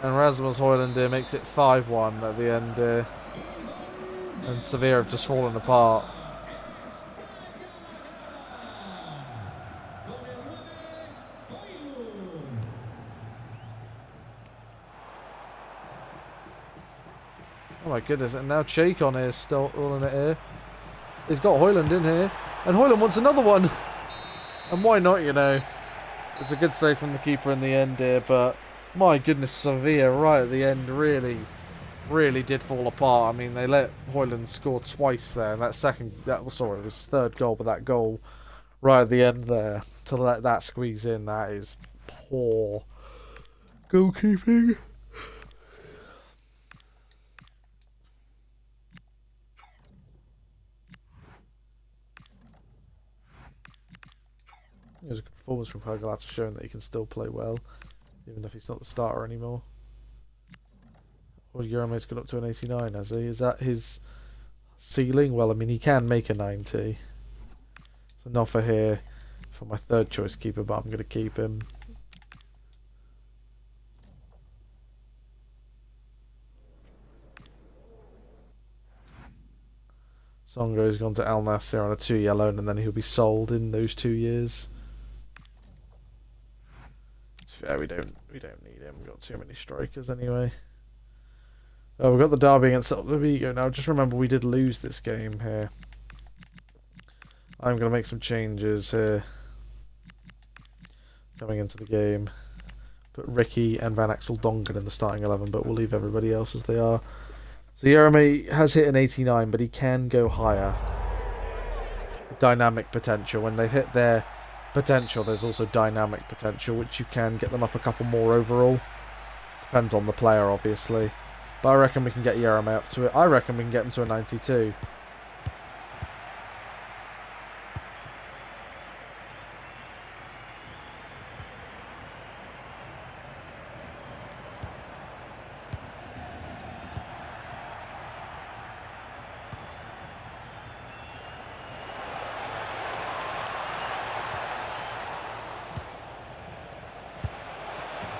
And Rasmus Højlund here makes it 5-1 at the end here. And Sevilla have just fallen apart. Oh my goodness, and now Chacon is still all in it here. He's got Højlund in here. And Højlund wants another one. And why not, you know. It's a good save from the keeper in the end here, but my goodness, Sevilla right at the end really did fall apart. I mean, they let Højlund score twice there, and it was his third goal, but that goal right at the end there, to let that squeeze in, that is poor goalkeeping. It was a good performance from Coagalita, showing that he can still play well, even if he's not the starter anymore. Well, Euromate's got up to an 89, has he? Is that his ceiling? Well, I mean, he can make a 90. So not for here, for my third choice keeper, but I'm going to keep him. Songo has gone to Al Nassr on a 2-year loan, and then he'll be sold in those 2 years. Yeah, we don't need him. We've got too many strikers anyway. Oh, we've got the derby against Celta Vigo now. Just remember, we did lose this game here. I'm going to make some changes here. Coming into the game. put Ricky and Van Axel Dongen in the starting 11, but we'll leave everybody else as they are. So Jeremy has hit an 89, but he can go higher. Dynamic potential. When they've hit their potential, there's also dynamic potential, which you can get them up a couple more overall. Depends on the player, obviously. But I reckon we can get Jeremy up to it. I reckon we can get him to a 92.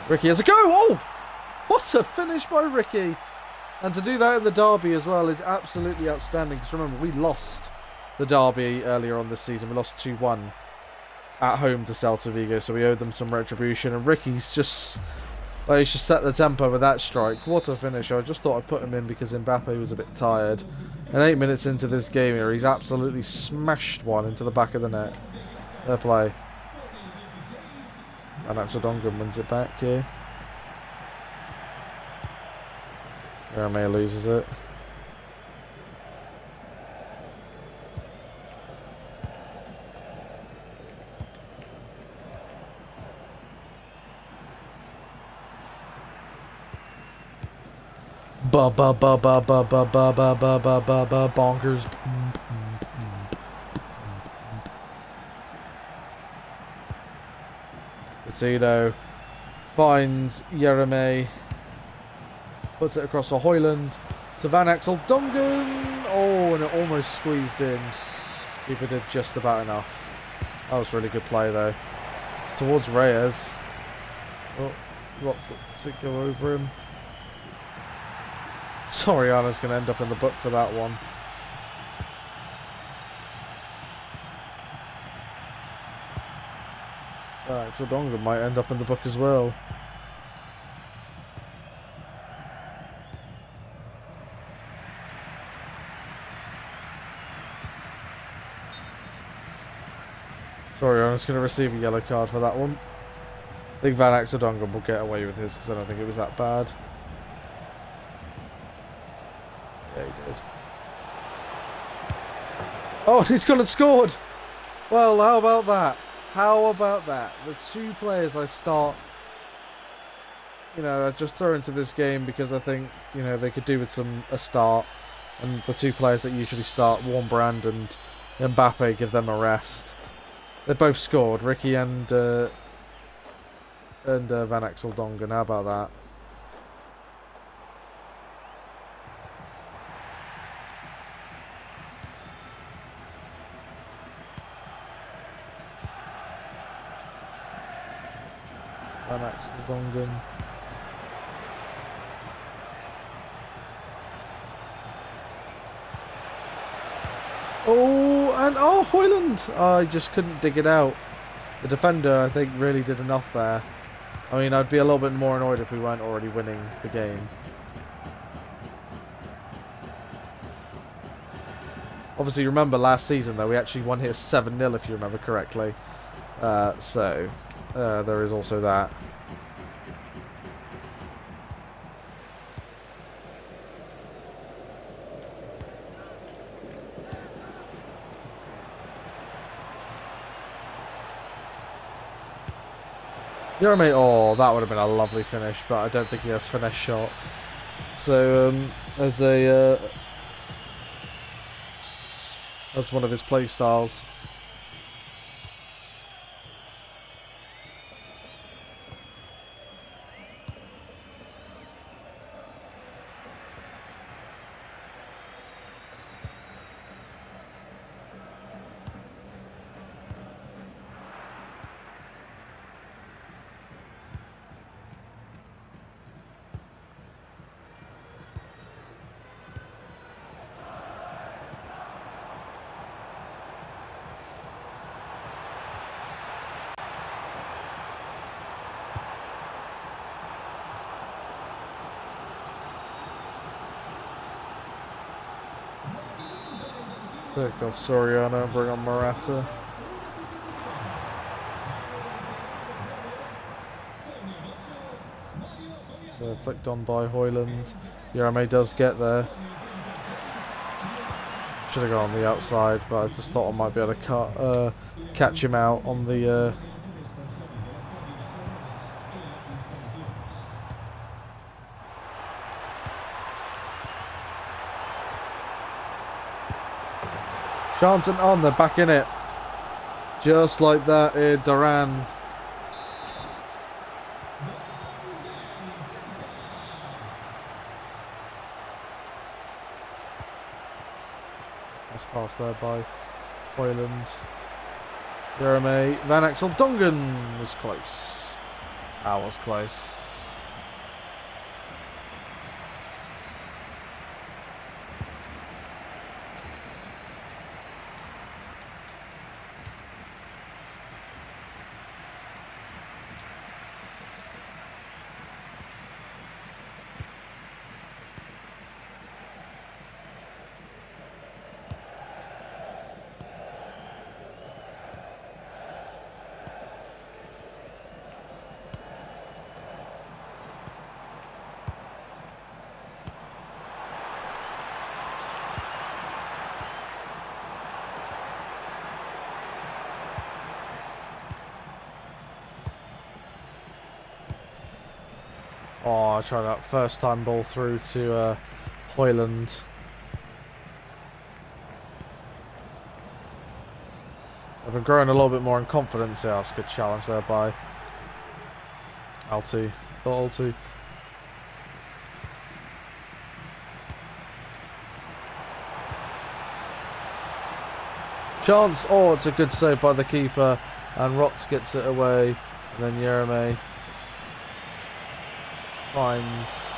Ricky has a go! Oh! What a finish by Ricky! And to do that in the derby as well is absolutely outstanding. Because remember, we lost the derby earlier on this season. We lost 2-1 at home to Celta Vigo, so we owed them some retribution. And Ricky's just... Well, he's just set the tempo with that strike. What a finish. I just thought I'd put him in because Mbappe was a bit tired. And 8 minutes into this game here, he's absolutely smashed one into the back of the net. Fair play. And Axel Dongen wins it back here. Jeremy loses it. Bonkers. Vecino finds Jeremy, puts it across for Højlund to Van Axel Dongen. Oh, and it almost squeezed in. Keeper did just about enough. That was really good play though. It's towards Reyes. Oh, lots to go over him. Soriano's going to end up in the book for that one. Axel Dongen might end up in the book as well. Sorry, I'm just going to receive a yellow card for that one. I think Van Axel Dongen will get away with his because I don't think it was that bad. Yeah, he did. Oh, he's gone and scored! Well, how about that? How about that? The two players I start, I just throw into this game because I think, they could do with a start. And the two players that usually start, Warren Brand and Mbappe, give them a rest. They both scored, Ricky and Van Axel Dongen. How about that? Van Axel Dongen. Oh, and Højlund! I just couldn't dig it out. The defender, I think, really did enough there. I mean, I'd be a little bit more annoyed if we weren't already winning the game. Obviously, remember last season, though, we actually won here 7-0, if you remember correctly. There is also that. Jeremy, oh, that would have been a lovely finish, but I don't think he has finesse shot. So, as one of his play styles. Take off Soriano and bring on Morata. Flicked on by Hoyland. Jeremy does get there. Should have gone on the outside, but I just thought I might be able to catch him out on the... Chance and on, they're back in it. Just like that, Duran. Nice pass there by Hoyland. Jeremy. Van Axel Dongen was close. That was close. Oh, I tried that first time ball through to Hoyland. I've been growing a little bit more in confidence here. That's a good challenge there by Alty. Alty. Chance. Oh, it's a good save by the keeper. And Rotz gets it away. And then Jeremy finds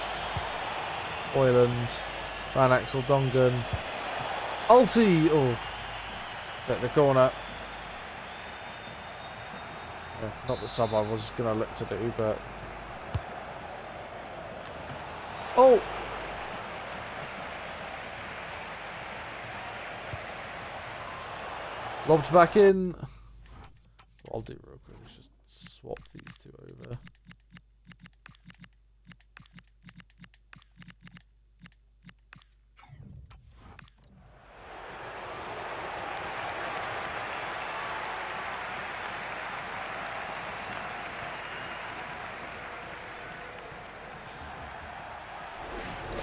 Hoyland. Van Axel Dongen. Alty! Oh. Take the corner. Yeah, not the sub I was going to look to do, but... Oh! Lobbed back in. What I'll do real quick is just swap these two over.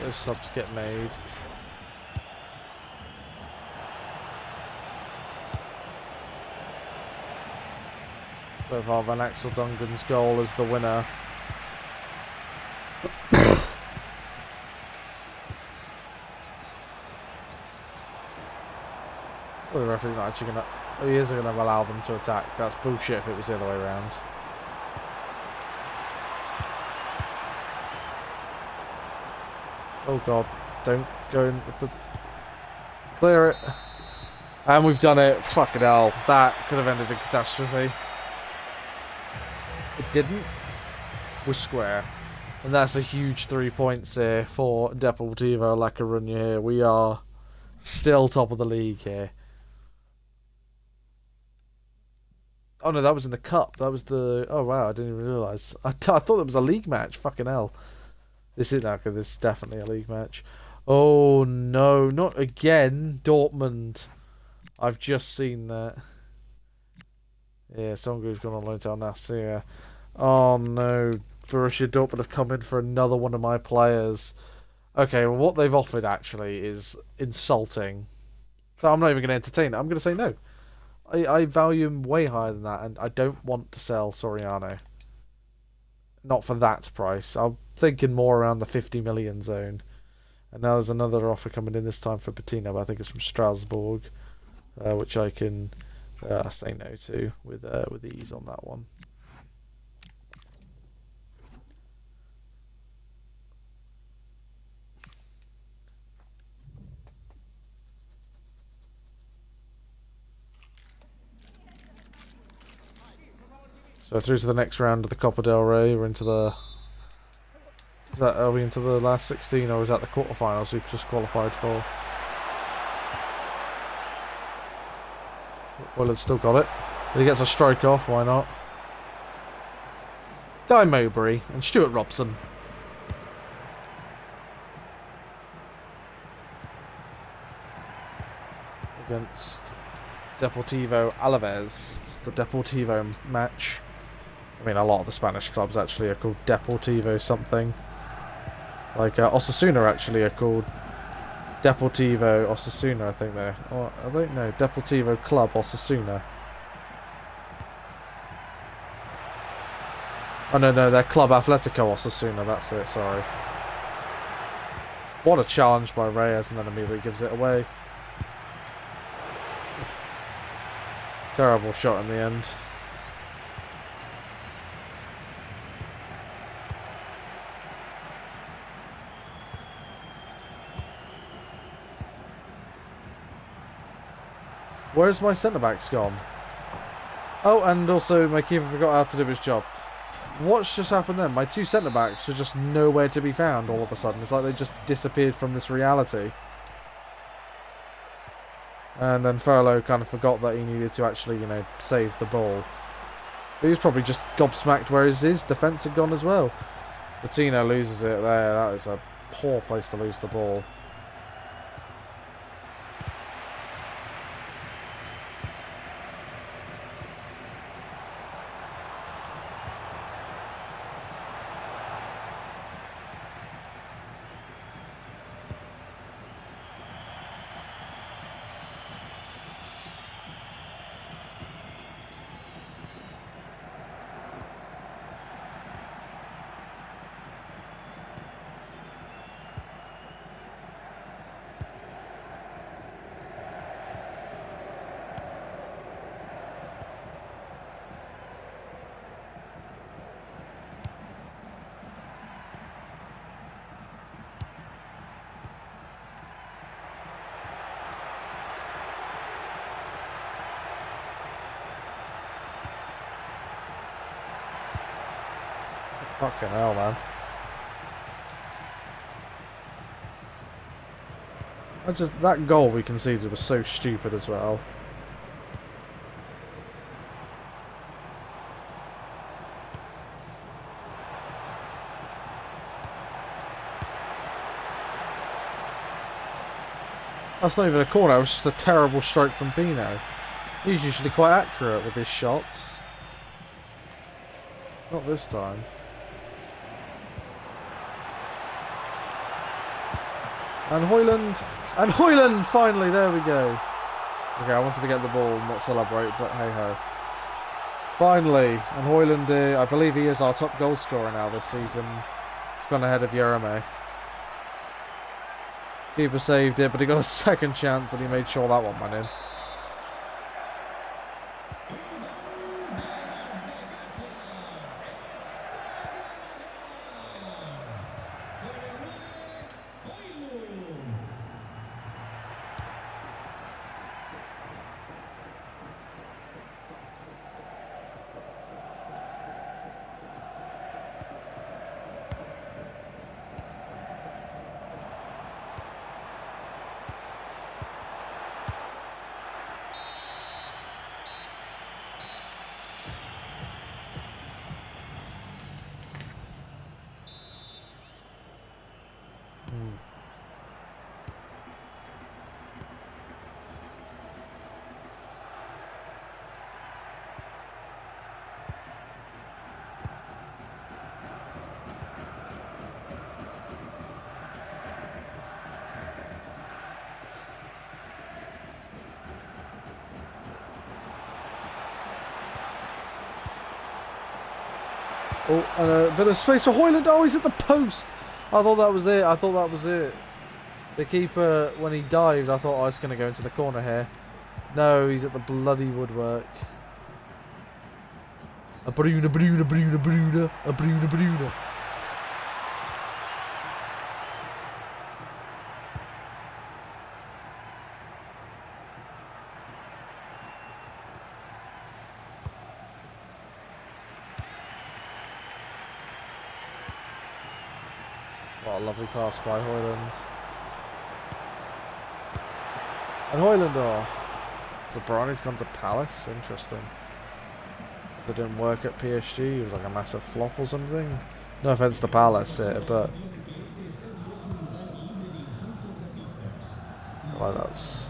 Those subs get made. So far, Van Axel Dongen's goal is the winner. Well, the referee's not actually gonna. Oh, he isn't gonna allow them to attack. That's bullshit if it was the other way around. Oh god, don't go in with the... Clear it. And we've done it. Fucking hell. That could have ended in catastrophe. It didn't. We're square. And that's a huge 3 points here for Deportivo La Coruna here. We are still top of the league here. Oh no, that was in the cup. That was the... Oh wow, I didn't even realise. I thought it was a league match. Fucking hell. This is okay, this is definitely a league match. Oh no, not again. Dortmund. I've just seen that. Yeah, Songu's gone on loan to Al Nassr. Oh no, Borussia Dortmund have come in for another one of my players. Okay, well what they've offered actually is insulting. So I'm not even going to entertain it. I'm going to say no. I value him way higher than that, and I don't want to sell Soriano. Not for that price. I'm thinking more around the 50 million zone. And now there's another offer coming in this time for Patino, but I think it's from Strasbourg, which I can say no to with ease on that one. So through to the next round of the Copa del Rey. We're into the... Are we into the last 16, or is that the quarterfinals we've just qualified for? Hoyland's still got it. He gets a strike off, why not? Guy Mowbray and Stuart Robson. against Deportivo Alaves. It's the Deportivo match. I mean, a lot of the Spanish clubs actually are called Deportivo something. Like Osasuna actually are called Deportivo Osasuna, I think they're. Or I don't know, Deportivo Club Osasuna. Oh no, they're Club Atletico Osasuna, that's it, sorry. What a challenge by Reyes, and then immediately gives it away. Terrible shot in the end. Where's my centre-backs gone? Oh, and also my keeper forgot how to do his job. What's just happened then? My two centre-backs are just nowhere to be found all of a sudden. It's like they just disappeared from this reality. And then Furlow kind of forgot that he needed to actually, you know, save the ball. But he was probably just gobsmacked where his defence had gone as well. Patino loses it there. That is a poor place to lose the ball. Fucking hell, man. That goal we conceded was so stupid as well. That's not even a corner, it was just a terrible stroke from Pino. He's usually quite accurate with his shots. Not this time. And Højlund, finally, there we go. Okay, I wanted to get the ball, not celebrate, but hey-ho. Finally, and Højlund, I believe he is our top goal scorer now this season. He's gone ahead of Jeremy. Keeper saved it, but he got a second chance and he made sure that one went in. Oh, and a bit of space for Højlund. Oh, he's at the post. I thought that was it. The keeper, when he dived, I thought, oh, it's going to go into the corner here. No, he's at the bloody woodwork. A Bruna. What a lovely pass by Højlund. And Højlund, oh. So Bronny's gone to Palace? Interesting. If it didn't work at PSG, it was like a massive flop or something. No offense to Palace here, but... well, that's...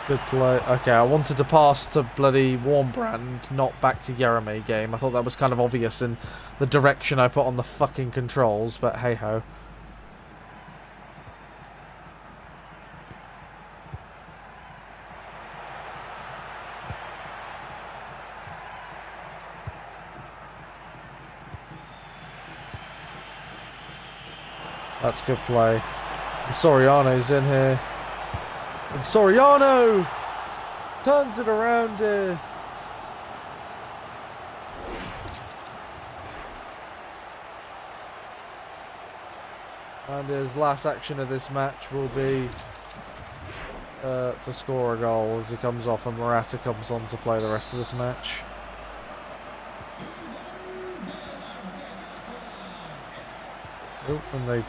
Good play. Okay, I wanted to pass to bloody Warmbrand, not back to Jeremy game. I thought that was kind of obvious in the direction I put on the fucking controls, but hey ho. That's good play. And Soriano's in here. And Soriano turns it around here. And his last action of this match will be to score a goal as he comes off and Morata comes on to play the rest of this match. Oh, and they...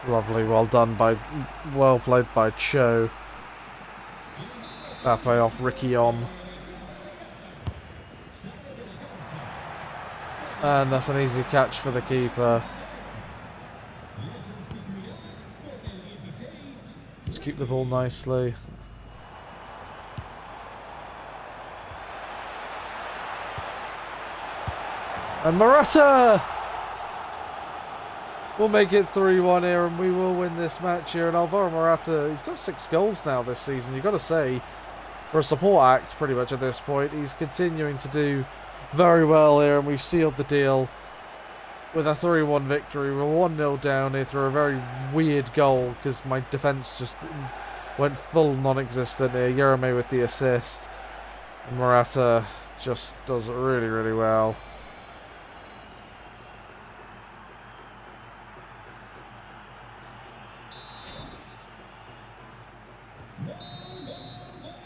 Lovely, well played by Cho. That play off Ricky on. And that's an easy catch for the keeper. Just keep the ball nicely. And Morata! We'll make it 3-1 here and we will win this match here. And Alvaro Morata, he's got 6 goals now this season. You've got to say, for a support act pretty much at this point, he's continuing to do very well here. And we've sealed the deal with a 3-1 victory. We're 1-0 down here through a very weird goal because my defence just went full non-existent here. Jeremy with the assist. And Morata just does it really, really well.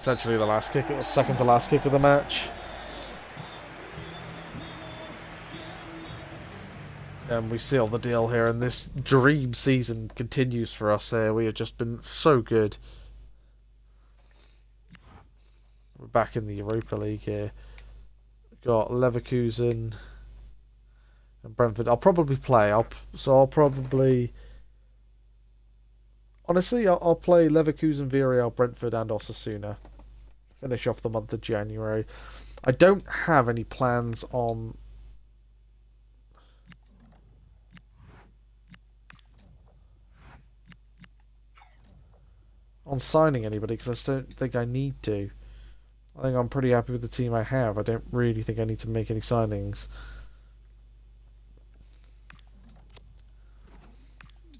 Essentially the last kick, second to last kick of the match. And we seal the deal here, and this dream season continues for us here. We have just been so good. We're back in the Europa League here. We've got Leverkusen and Brentford. I'll probably play. Honestly, I'll play Leverkusen, Villarreal, Brentford and Osasuna. Finish off the month of January. I don't have any plans on signing anybody because I just don't think I need to. I think I'm pretty happy with the team I have. I don't really think I need to make any signings.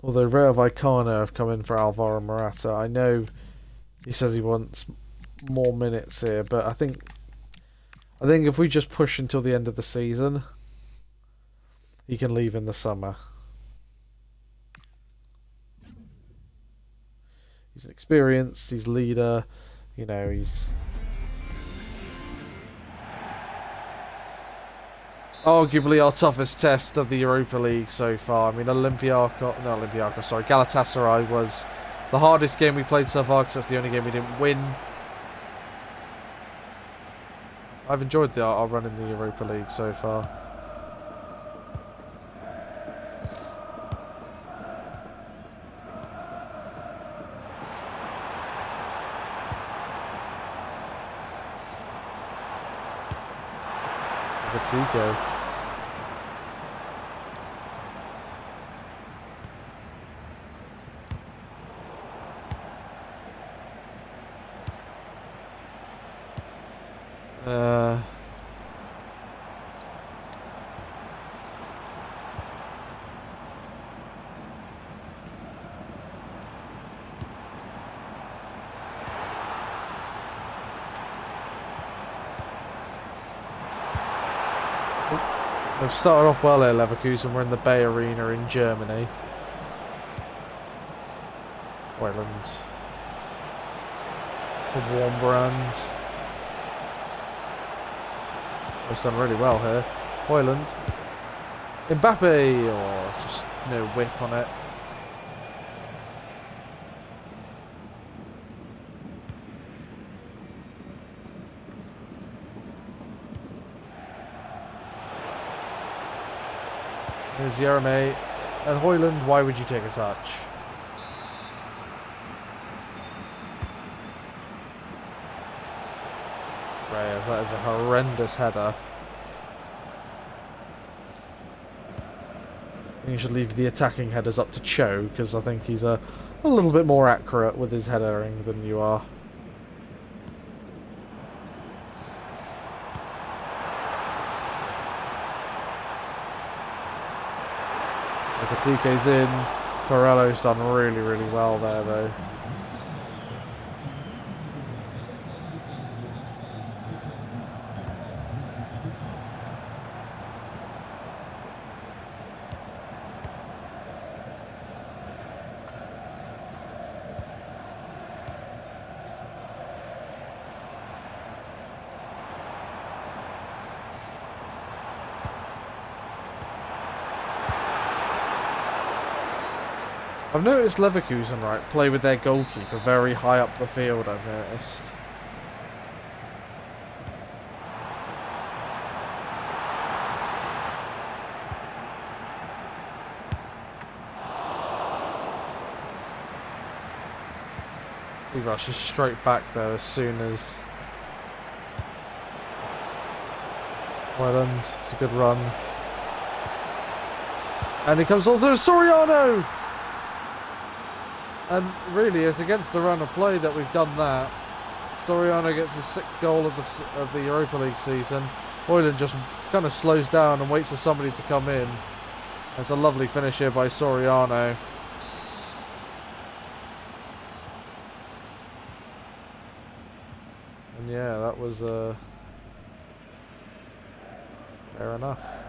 Although Rayo Vallecano have come in for Alvaro Morata. I know he says he wants more minutes here, but I think if we just push until the end of the season, he can leave in the summer. He's experienced, he's leader, you know, he's arguably our toughest test of the Europa League so far. I mean, Galatasaray was the hardest game we played so far because that's the only game we didn't win. I've enjoyed our run in the Europa League so far. Tico. They've started off well here, Leverkusen. We're in the Bay Arena in Germany. Hoyland to Warmbrand. He's done really well here. Hoyland. Mbappe! Oh, just no whip on it. Here's Jeremy. And Hoyland, why would you take a touch? Reyes, that is a horrendous header. You should leave the attacking headers up to Cho, because I think he's a little bit more accurate with his headering than you are. Ekatike's in. Farello's done really, really well there, though. I've noticed Leverkusen, right, play with their goalkeeper very high up the field, I've noticed. He rushes straight back there as soon as... Hoyland, it's a good run. And he comes all through Soriano! And really, it's against the run of play that we've done that. Soriano gets his 6th goal of the Europa League season. Hoyland just kind of slows down and waits for somebody to come in. It's a lovely finish here by Soriano. And yeah, that was fair enough.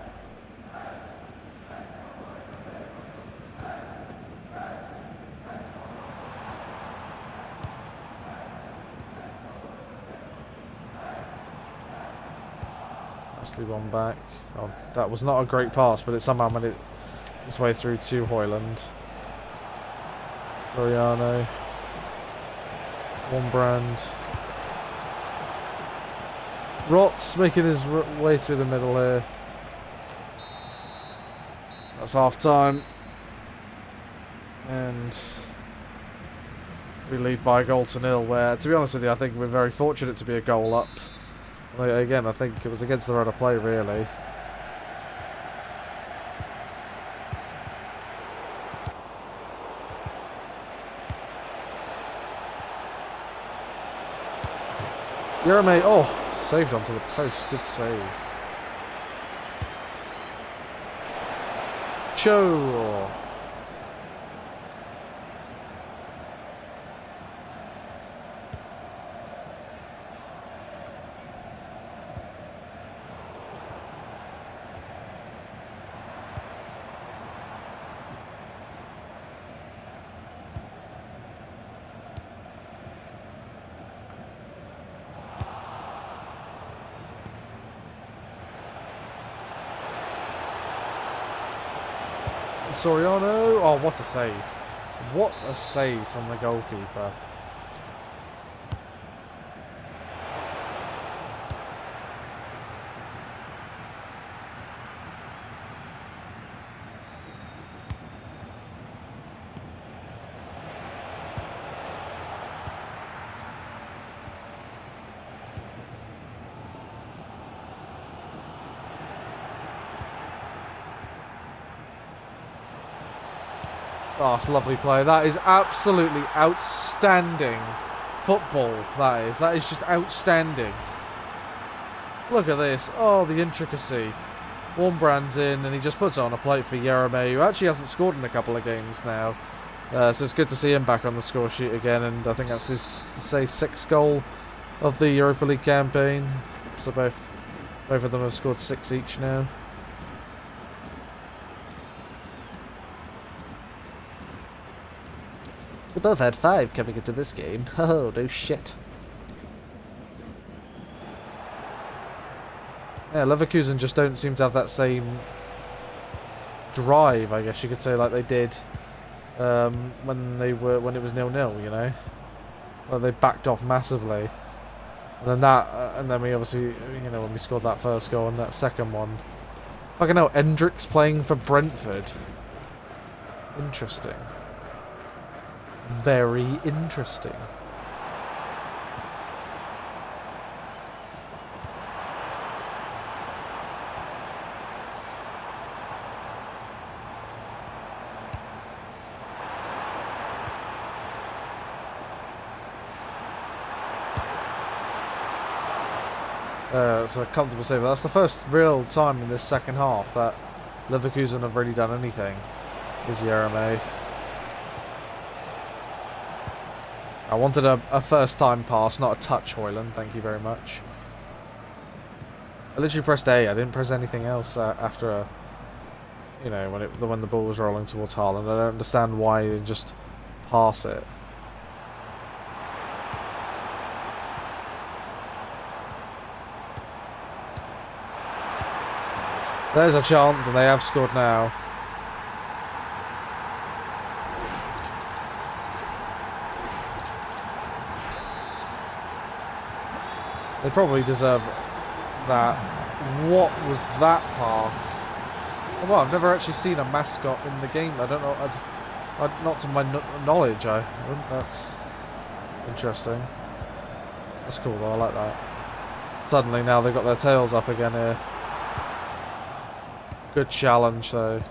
Nicely one back. Oh, that was not a great pass, but it somehow made its way through to Hoyland. Soriano. Warmbrand. Rotz making his way through the middle here. That's half time. And we lead by a goal to nil, where, to be honest with you, I think we're very fortunate to be a goal up. Again, I think it was against the run of play, really. Jeremy, oh, saved onto the post. Good save. Cho. Soriano, oh, what a save. What a save from the goalkeeper. Oh, it's a lovely play. That is absolutely outstanding football, that is. That is just outstanding. Look at this. Oh, the intricacy. Warmbrand's in, and he just puts it on a plate for Jeremy, who actually hasn't scored in a couple of games now. So it's good to see him back on the score sheet again, and I think that's his, to say, 6th goal of the Europa League campaign. So both of them have scored 6 each now. They both had 5 coming into this game. Oh, no shit. Yeah, Leverkusen just don't seem to have that same drive, I guess you could say, like they did when it was 0-0, you know? Well, they backed off massively. And then and then we obviously, you know, when we scored that first goal and that second one. Fucking hell, Endrick's playing for Brentford. Interesting. Very interesting. It's a comfortable save. That's the first real time in this second half that Leverkusen have really done anything. Is Jeremy. I wanted a first time pass, not a touch, Hoyland. Thank you very much. I literally pressed A. I didn't press anything else after you know, when the ball was rolling towards Haaland. I don't understand why they just pass it. There's a chance, and they have scored now. They probably deserve that. What was that pass? Well, I've never actually seen a mascot in the game. I don't know. Not to my knowledge. That's interesting. That's cool though. I like that. Suddenly now they've got their tails up again here. Good challenge though.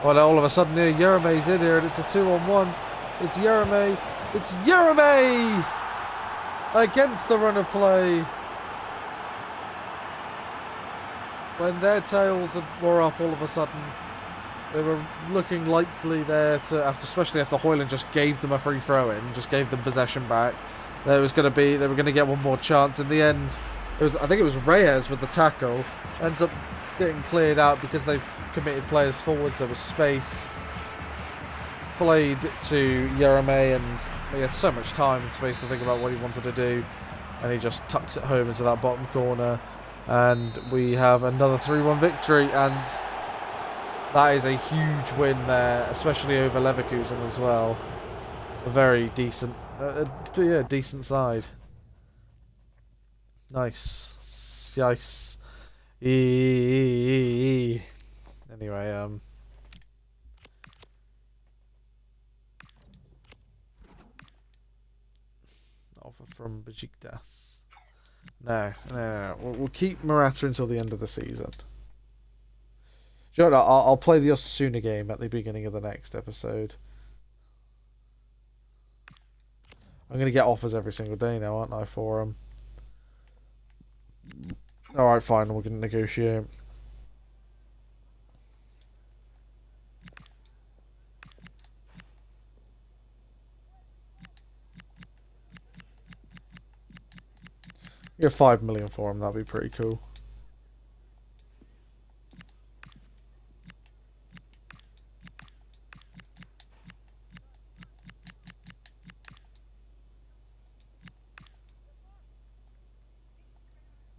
Well, all of a sudden here, Yereme's in here and it's a 2-on-1. It's Yereme. It's Yereme! Against the run of play. When their tails were up all of a sudden, they were looking likely there to, especially after Hoyland just gave them a free throw in, just gave them possession back. They were going to get one more chance. In the end, I think it was Reyes with the tackle, ends up getting cleared out because they committed players forwards. There was space. Played to Yereme, and he had so much time and space to think about what he wanted to do, and he just tucks it home into that bottom corner, and we have another 3-1 victory, and that is a huge win there, especially over Leverkusen as well. A very decent, yeah, decent side. Nice, nice. Anyway, offer from Besiktas. No. We'll keep Morata until the end of the season. Sure, I'll play the Osasuna game at the beginning of the next episode. I'm going to get offers every single day now, aren't I, for them? Alright, fine, we're going to negotiate. Get 5 million for him, that'd be pretty cool.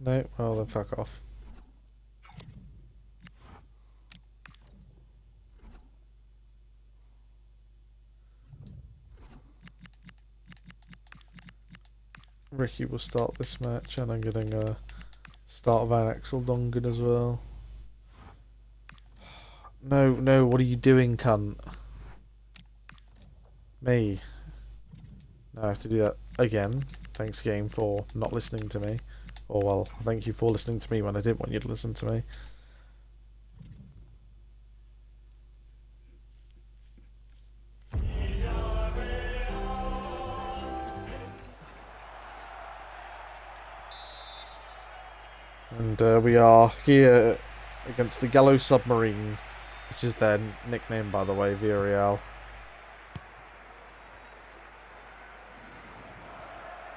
No, well then fuck off. Ricky will start this match, and I'm getting a start Van Axel Dongen as well. No, what are you doing, cunt? Me. Now I have to do that again. Thanks, game, for not listening to me. Or, well, thank you for listening to me when I didn't want you to listen to me. And we are here against the Gallo Submarine, which is their nickname, by the way, Villarreal.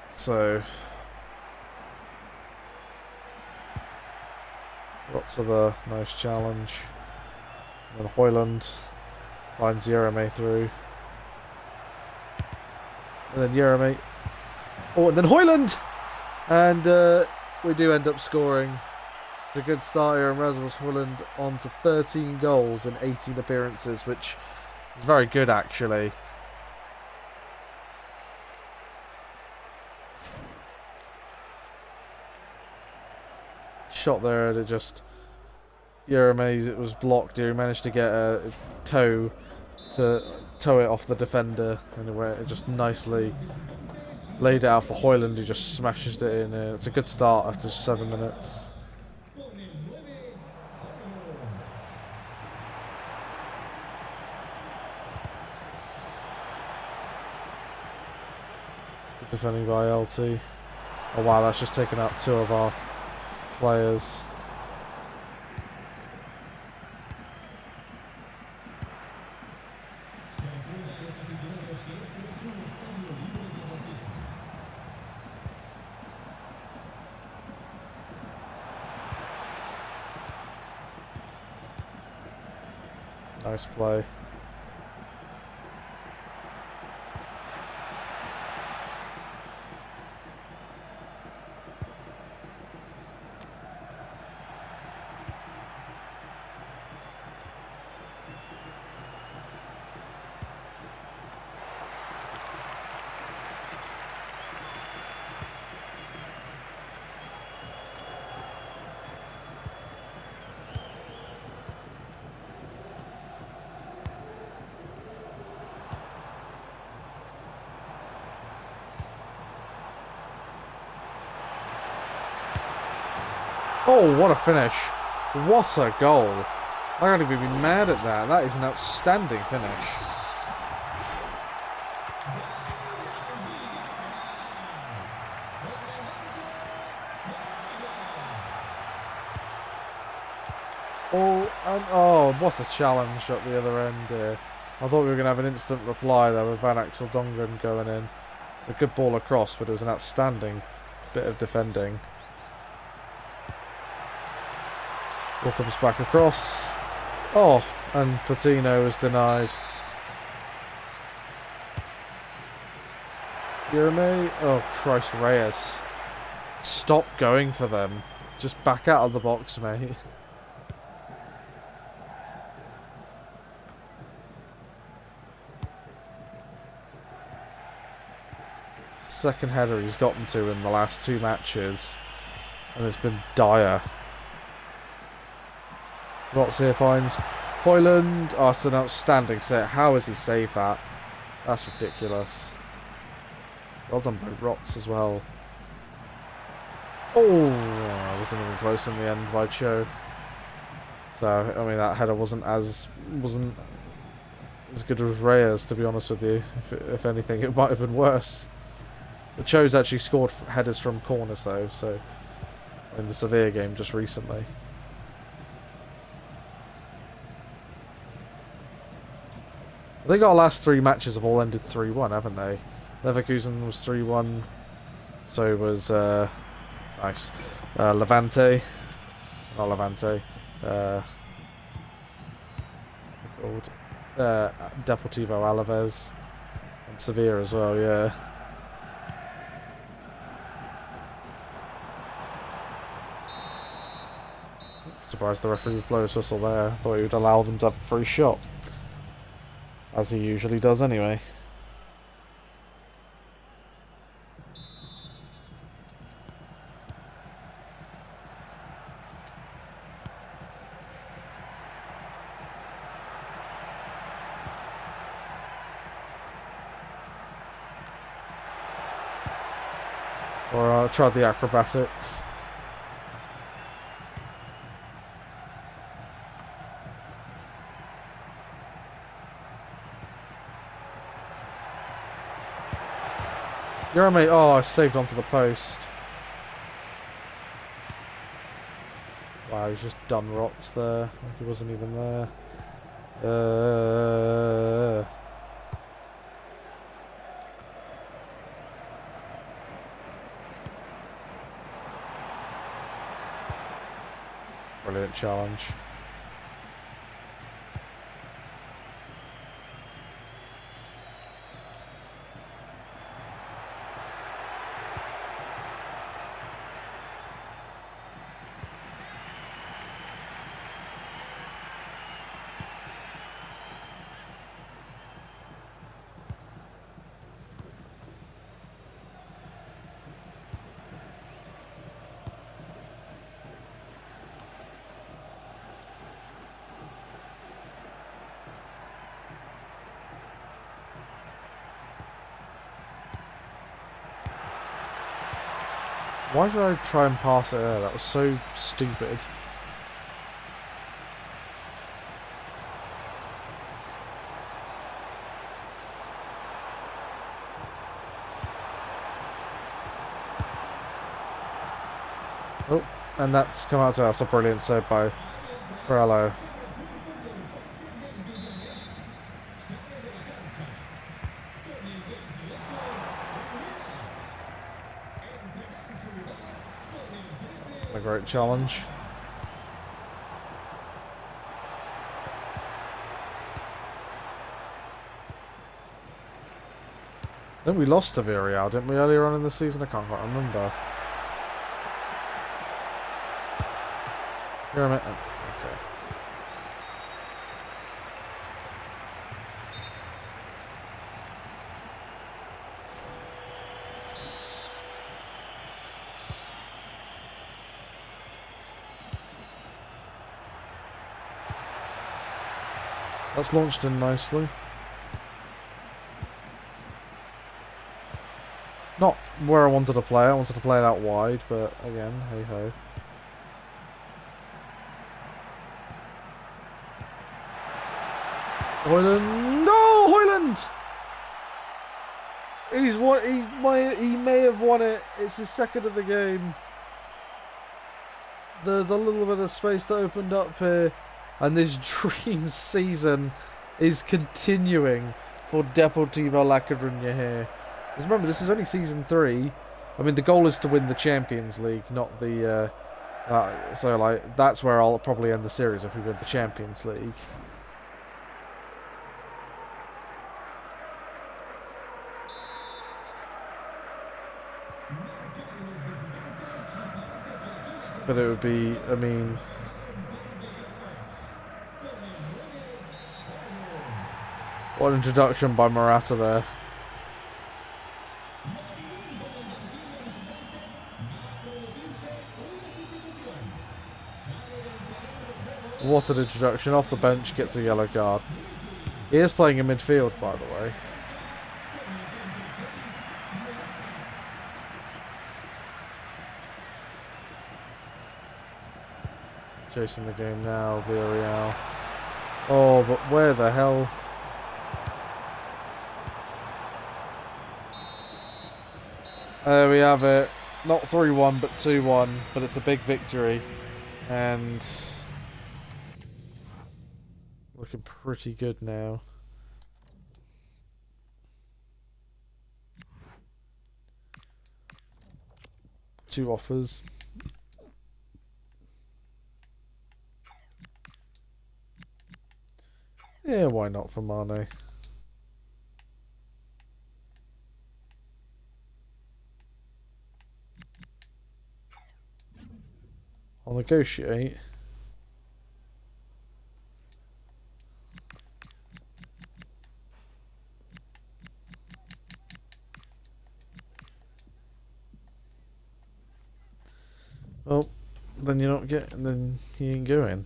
So, lots of a nice challenge. And Hoyland Finds Yereme through. And then Yereme. Oh, and then Højlund! And we do end up scoring. It's a good start here, and Rasmus Højlund on to 13 goals in 18 appearances, which is very good, actually. Shot there, and it just... Yereme, it was blocked here. He managed to get a toe to toe it off the defender, and it just nicely laid it out for Højlund, who just smashes it in. It's a good start after 7 minutes. It's good defending by LT. Oh wow, that's just taken out 2 of our players. Nice play. Oh, what a finish. What a goal. I can't even be mad at that. That is an outstanding finish. Oh, what a challenge at the other end here. I thought we were going to have an instant reply there with Van Axel Dongen going in. It's a good ball across, but it was an outstanding bit of defending. Ball comes back across. Oh, and Patino was denied. Yereme? Oh, Christ, Reyes. Stop going for them. Just back out of the box, mate. Second header he's gotten to in the last 2 matches, and it's been dire. Rotz here finds Højlund. Oh, it's an outstanding set. How has he saved that? That's ridiculous. Well done by Rotz as well. Oh, I wasn't even close in the end by Cho. So I mean, that header wasn't as good as Reyes, to be honest with you. If anything, it might have been worse. But Cho's actually scored headers from corners though, so in the Sevilla game just recently. I think our last 3 matches have all ended 3-1, haven't they? Leverkusen was 3-1. So was Levante. Not Levante. Called Deportivo Alaves. And Sevilla as well, yeah. Surprised the referee would blow his whistle there. Thought he would allow them to have a free shot. As he usually does anyway. So I tried the acrobatics. Yereme, oh, I saved onto the post. Wow, he's just done Rotz there. Like he wasn't even there. Brilliant challenge. Why did I try and pass it there? That was so stupid. Oh, and that's come out to us. A brilliant save by Frello. It's a great challenge. Then we lost to Villarreal, didn't we, earlier on in the season? I can't quite remember. Here a minute. Okay. That's launched in nicely. Not where I wanted to play. I wanted to play it out wide, but again, hey ho. Hoyland, no, Hoyland! He may have won it. It's his second of the game. There's a little bit of space that opened up here, and this dream season is continuing for Deportivo La Coruna here. Because remember, this is only season 3. I mean, the goal is to win the Champions League, not the. So like that's where I'll probably end the series if we win the Champions League. But it would be, I mean, what an introduction by Morata there. What an introduction. Off the bench, gets a yellow card. He is playing in midfield, by the way. Chasing the game now, Villarreal. Oh, but where the hell? There we have it. Not 3-1, but 2-1. But it's a big victory. And looking pretty good now. Two offers. Yeah, why not for Mane? I'll negotiate. Well, then you're not getting, then you ain't going.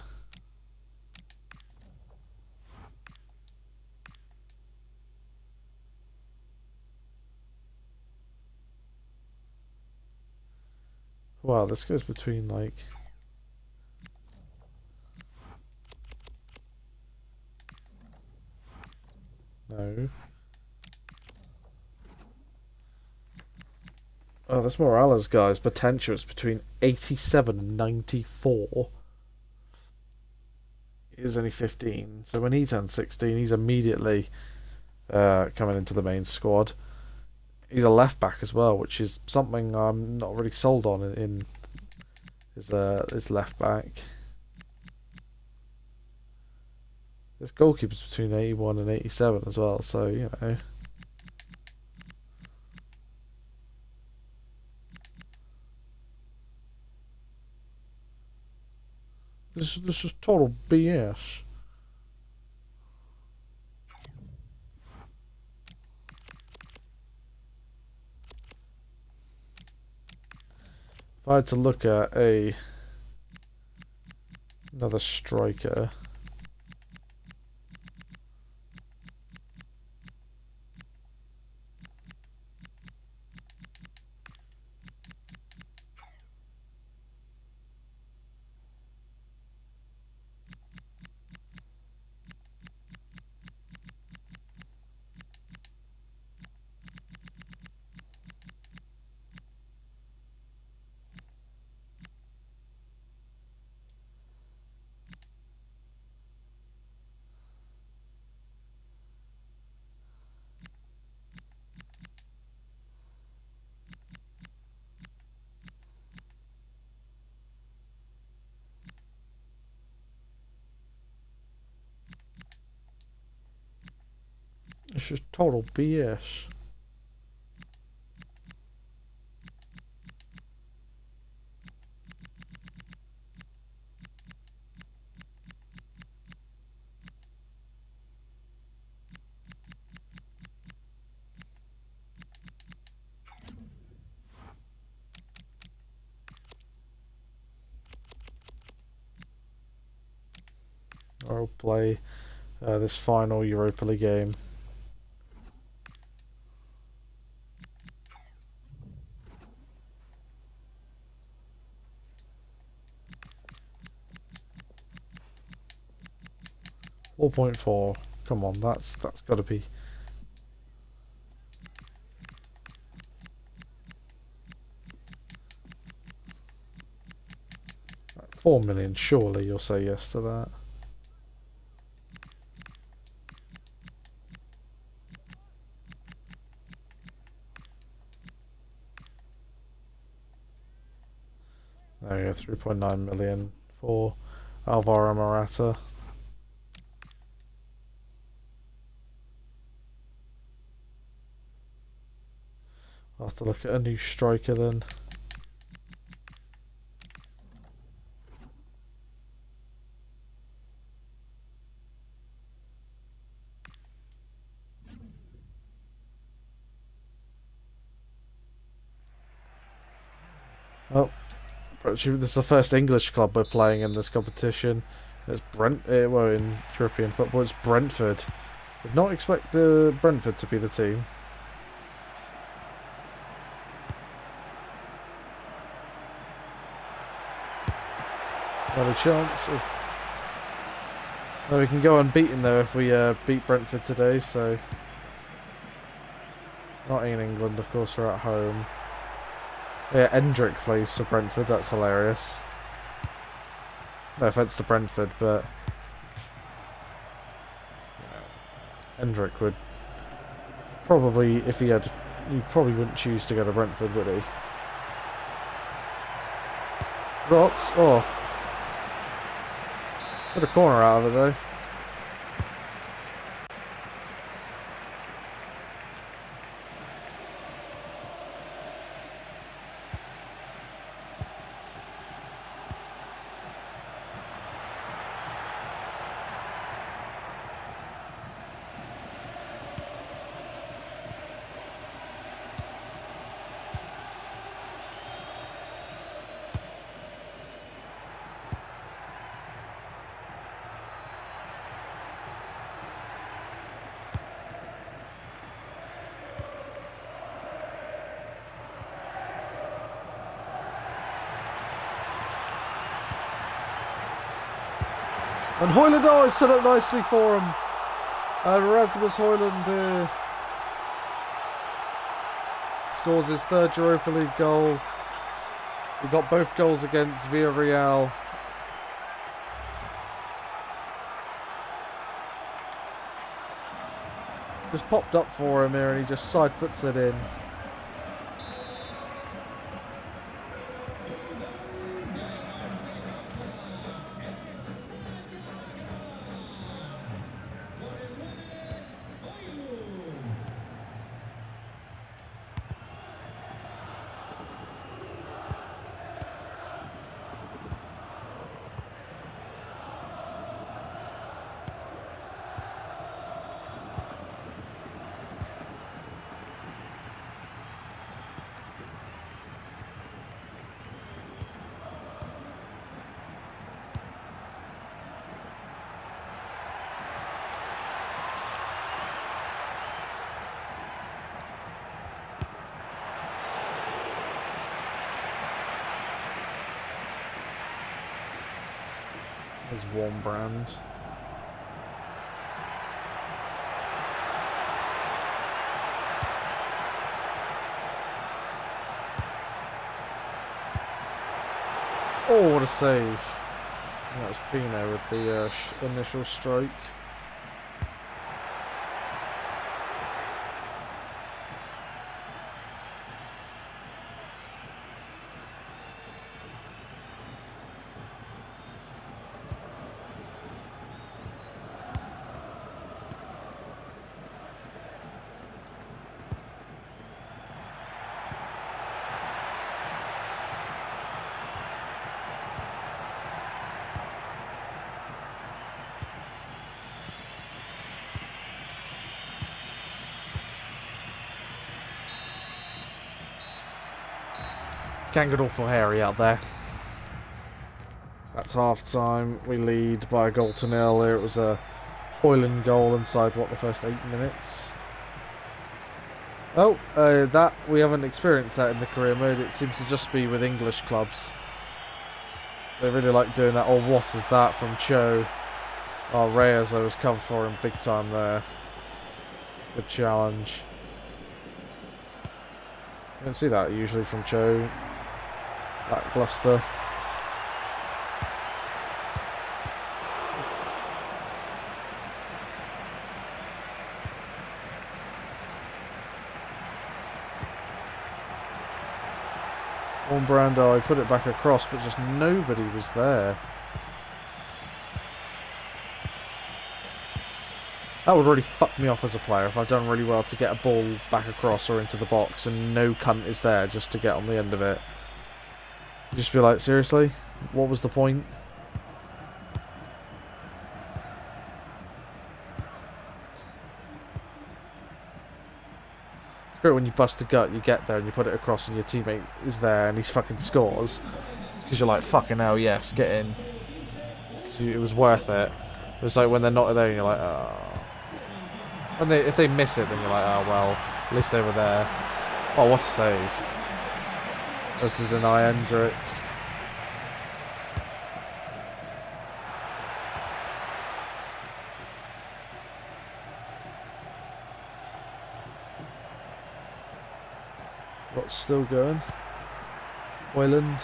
Wow, this goes between like... No. Oh, this Morales guy's potential is between 87 and 94. He's only 15, so when he turns 16, he's immediately coming into the main squad. He's a left back as well, which is something I'm not really sold on in his left back. This goalkeeper's between 81 and 87 as well, so you know. This is total BS. If I had to look at another striker, It's just total BS. I'll play this final Europa League game. $4.4. Come on, that's got to be. 4 million. Surely you'll say yes to that. There you go, 3.9 million for Alvaro Morata. I'll have to look at a new striker then. Well, this is the first English club we're playing in this competition. It's well, in European football, it's Brentford. Did not expect Brentford to be the team. Not a chance. Well, we can go unbeaten though if we beat Brentford today, so... Not in England, of course, we're at home. Yeah, Endrick plays for Brentford, that's hilarious. No offence to Brentford, but... Endrick would... Probably, if he had... He probably wouldn't choose to go to Brentford, would he? Rots? Oh. Got a corner out of it, though. And Højlund, oh, it's set up nicely for him. Rasmus Højlund scores his third Europa League goal. He got both goals against Villarreal. Just popped up for him here and he just side foots it in. His warm brand. Oh, what a save. That was Pino with the initial strike. can get awful hairy out there. That's half time. We lead by a goal to nil. It was a Hoyland goal inside the first 8 minutes. Oh, that we haven't experienced that in the career mode. It seems to just be with English clubs. They really like doing that. Oh, what is that from Cho? Oh, Reyes, I was covered for him big time there. It's a good challenge. You don't see that usually from Cho. Lackluster. One Brando, I put it back across, but just nobody was there. That would really fuck me off as a player if I've done really well to get a ball back across or into the box and no cunt is there just to get on the end of it. You just be like, seriously? What was the point? It's great when you bust a gut, you get there and you put it across and your teammate is there and he fucking scores. Because you're like, fucking hell, yes, get in. It was worth it. It's like when they're not there and you're like, oh. If they miss it, then you're like, oh well, at least they were there. Oh, what a save. There's the deny Hendrick. What's still going? Hoyland.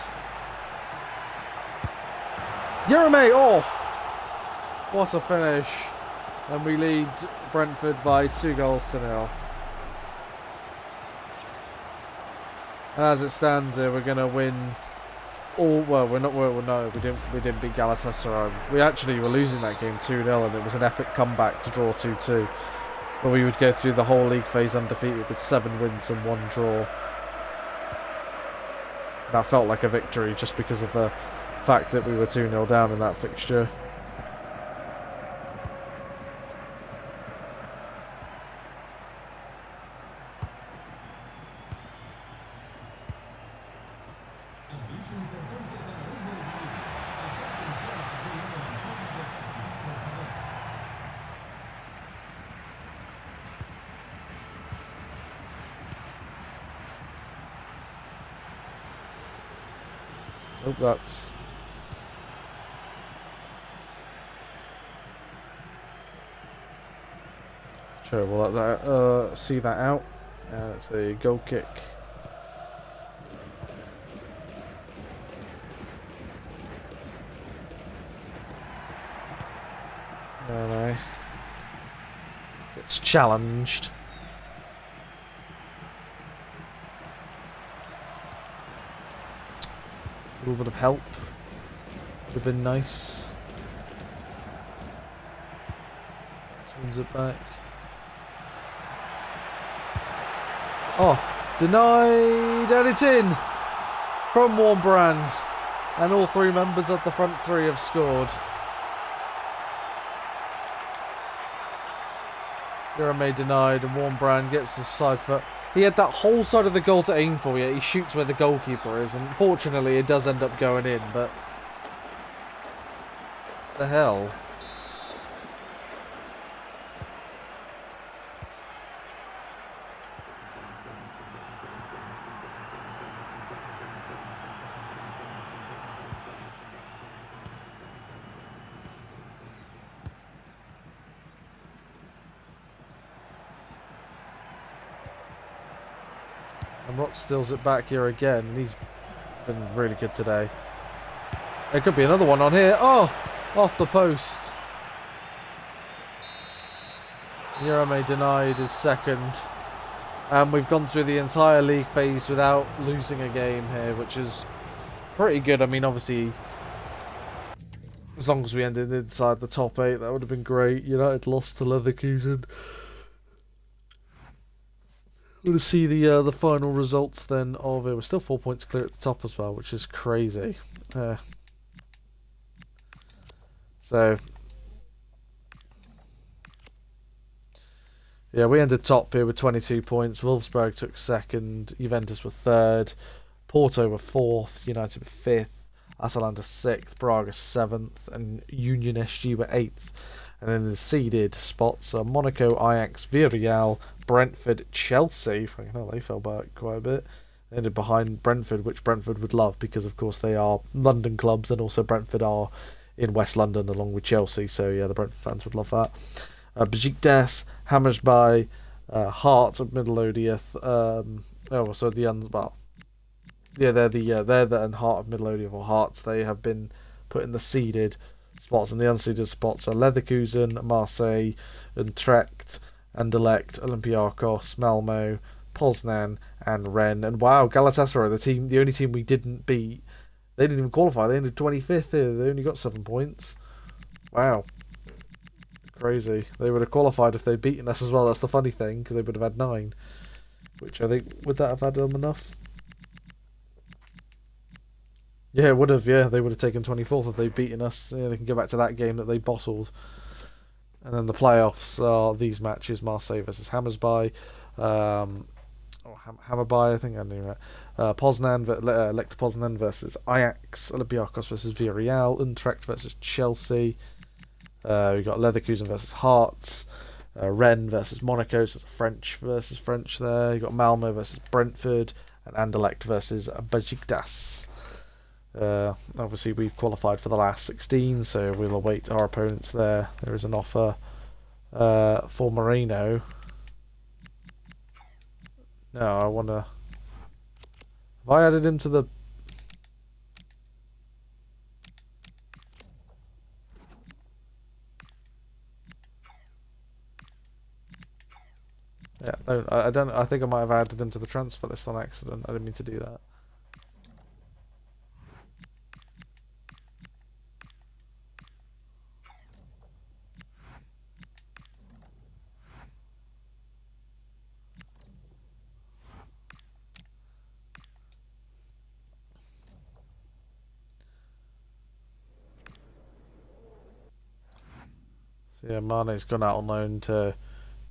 Yereme! Oh! What a finish. And we lead Brentford by 2-0. And as it stands here, we're going to win all... Well, we're not... Well, no, we didn't beat Galatasaray. We actually were losing that game 2-0 and it was an epic comeback to draw 2-2. But we would go through the whole league phase undefeated with 7 wins and 1 draw. That felt like a victory just because of the fact that we were 2-0 down in that fixture. Oh, that's... Sure, we'll let that, see that out. It's a goal kick. No. It's challenged. A little bit of help would have been nice. Swings it back. Oh, denied, and it's in from Warmbrand, and all 3 members of the front 3 have scored. Yereme denied, and Warmbrand gets the side foot. He had that whole side of the goal to aim for, yet he shoots where the goalkeeper is, and fortunately it does end up going in, but... the hell? And Rot steals it back here again. He's been really good today. There could be another one on here. Oh! Off the post. Yereme denied his second. And we've gone through the entire league phase without losing a game here, which is pretty good. I mean, obviously, as long as we ended inside the top 8, that would have been great. United lost to Leverkusen. We'll see the final results then of it. We're still 4 points clear at the top as well, which is crazy. So, yeah, we ended top here with 22 points. Wolfsburg took second. Juventus were third. Porto were 4th, United were 5th, Atalanta 6th, Braga 7th, and Union SG were 8th. And then the seeded spots are Monaco, Ajax, Villarreal, Brentford, Chelsea. Fucking hell, they fell back quite a bit. They ended behind Brentford, which Brentford would love because, of course, they are London clubs, and also Brentford are in West London along with Chelsea. So yeah, the Brentford fans would love that. Besiktas, Hammersby, Hearts of Midlothian. So the well, yeah, they're the and Heart of Midlothian or Hearts. They have been put in the seeded spots, and the unseeded spots are Leverkusen, Marseille, Utrecht, Anderlecht, Olympiacos, Malmo, Poznan, and Rennes. And wow, Galatasaray, the only team we didn't beat, they didn't even qualify. They ended 25th here. They only got 7 points. Wow. Crazy. They would have qualified if they'd beaten us as well. That's the funny thing, because they would have had 9. Which I think, would that have had them enough? Yeah, it would have. Yeah, they would have taken 24th if they'd beaten us. Yeah, they can go back to that game that they bottled. And then the playoffs are these matches: Marseille versus Hammersby, Hammerby, I think I knew that. Poznan, Lech Poznan versus Ajax, Olympiacos versus Villarreal, Utrecht versus Chelsea. We got Leverkusen versus Hearts, Rennes versus Monaco, so French versus French there. You got Malmo versus Brentford, and Anderlecht versus Besiktas. Obviously, we've qualified for the last 16, so we'll await our opponents there. There is an offer for Moreno. No, I want to... Have I added him to the... Yeah, no, I don't. I think I might have added him to the transfer list on accident. I didn't mean to do that. So yeah, Mane's gone out on loan to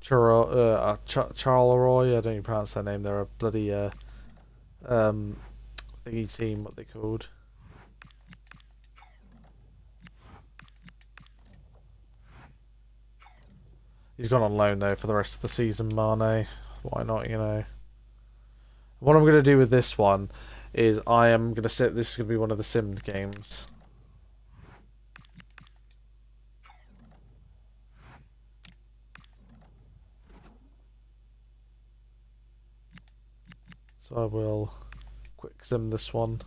Charleroi. I don't even pronounce their name. They're a bloody thingy team. What they called? He's gone on loan though for the rest of the season. Mane. Why not? You know. What I'm going to do with this one is I am going to set. This is going to be one of the simmed games. So I will quick sim this one.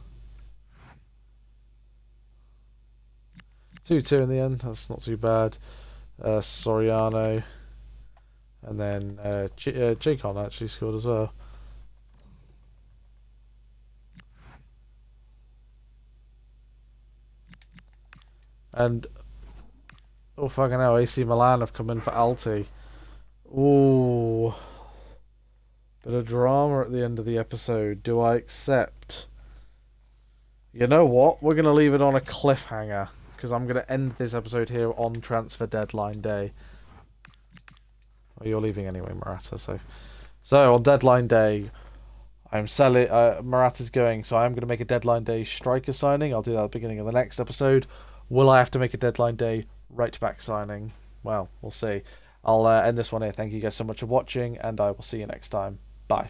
2-2 in the end. That's not too bad. Soriano. And then Jacon actually scored as well. And oh fucking hell, AC Milan have come in for Alti. Ooh. Bit of drama at the end of the episode. Do I accept? You know what? We're going to leave it on a cliffhanger, because I'm going to end this episode here on transfer deadline day. Well, you're leaving anyway, Morata. So on deadline day, I'm selling. Morata's going, so I'm going to make a deadline day striker signing. I'll do that at the beginning of the next episode. Will I have to make a deadline day right back signing? Well, we'll see. I'll end this one here. Thank you guys so much for watching, and I will see you next time. Bye.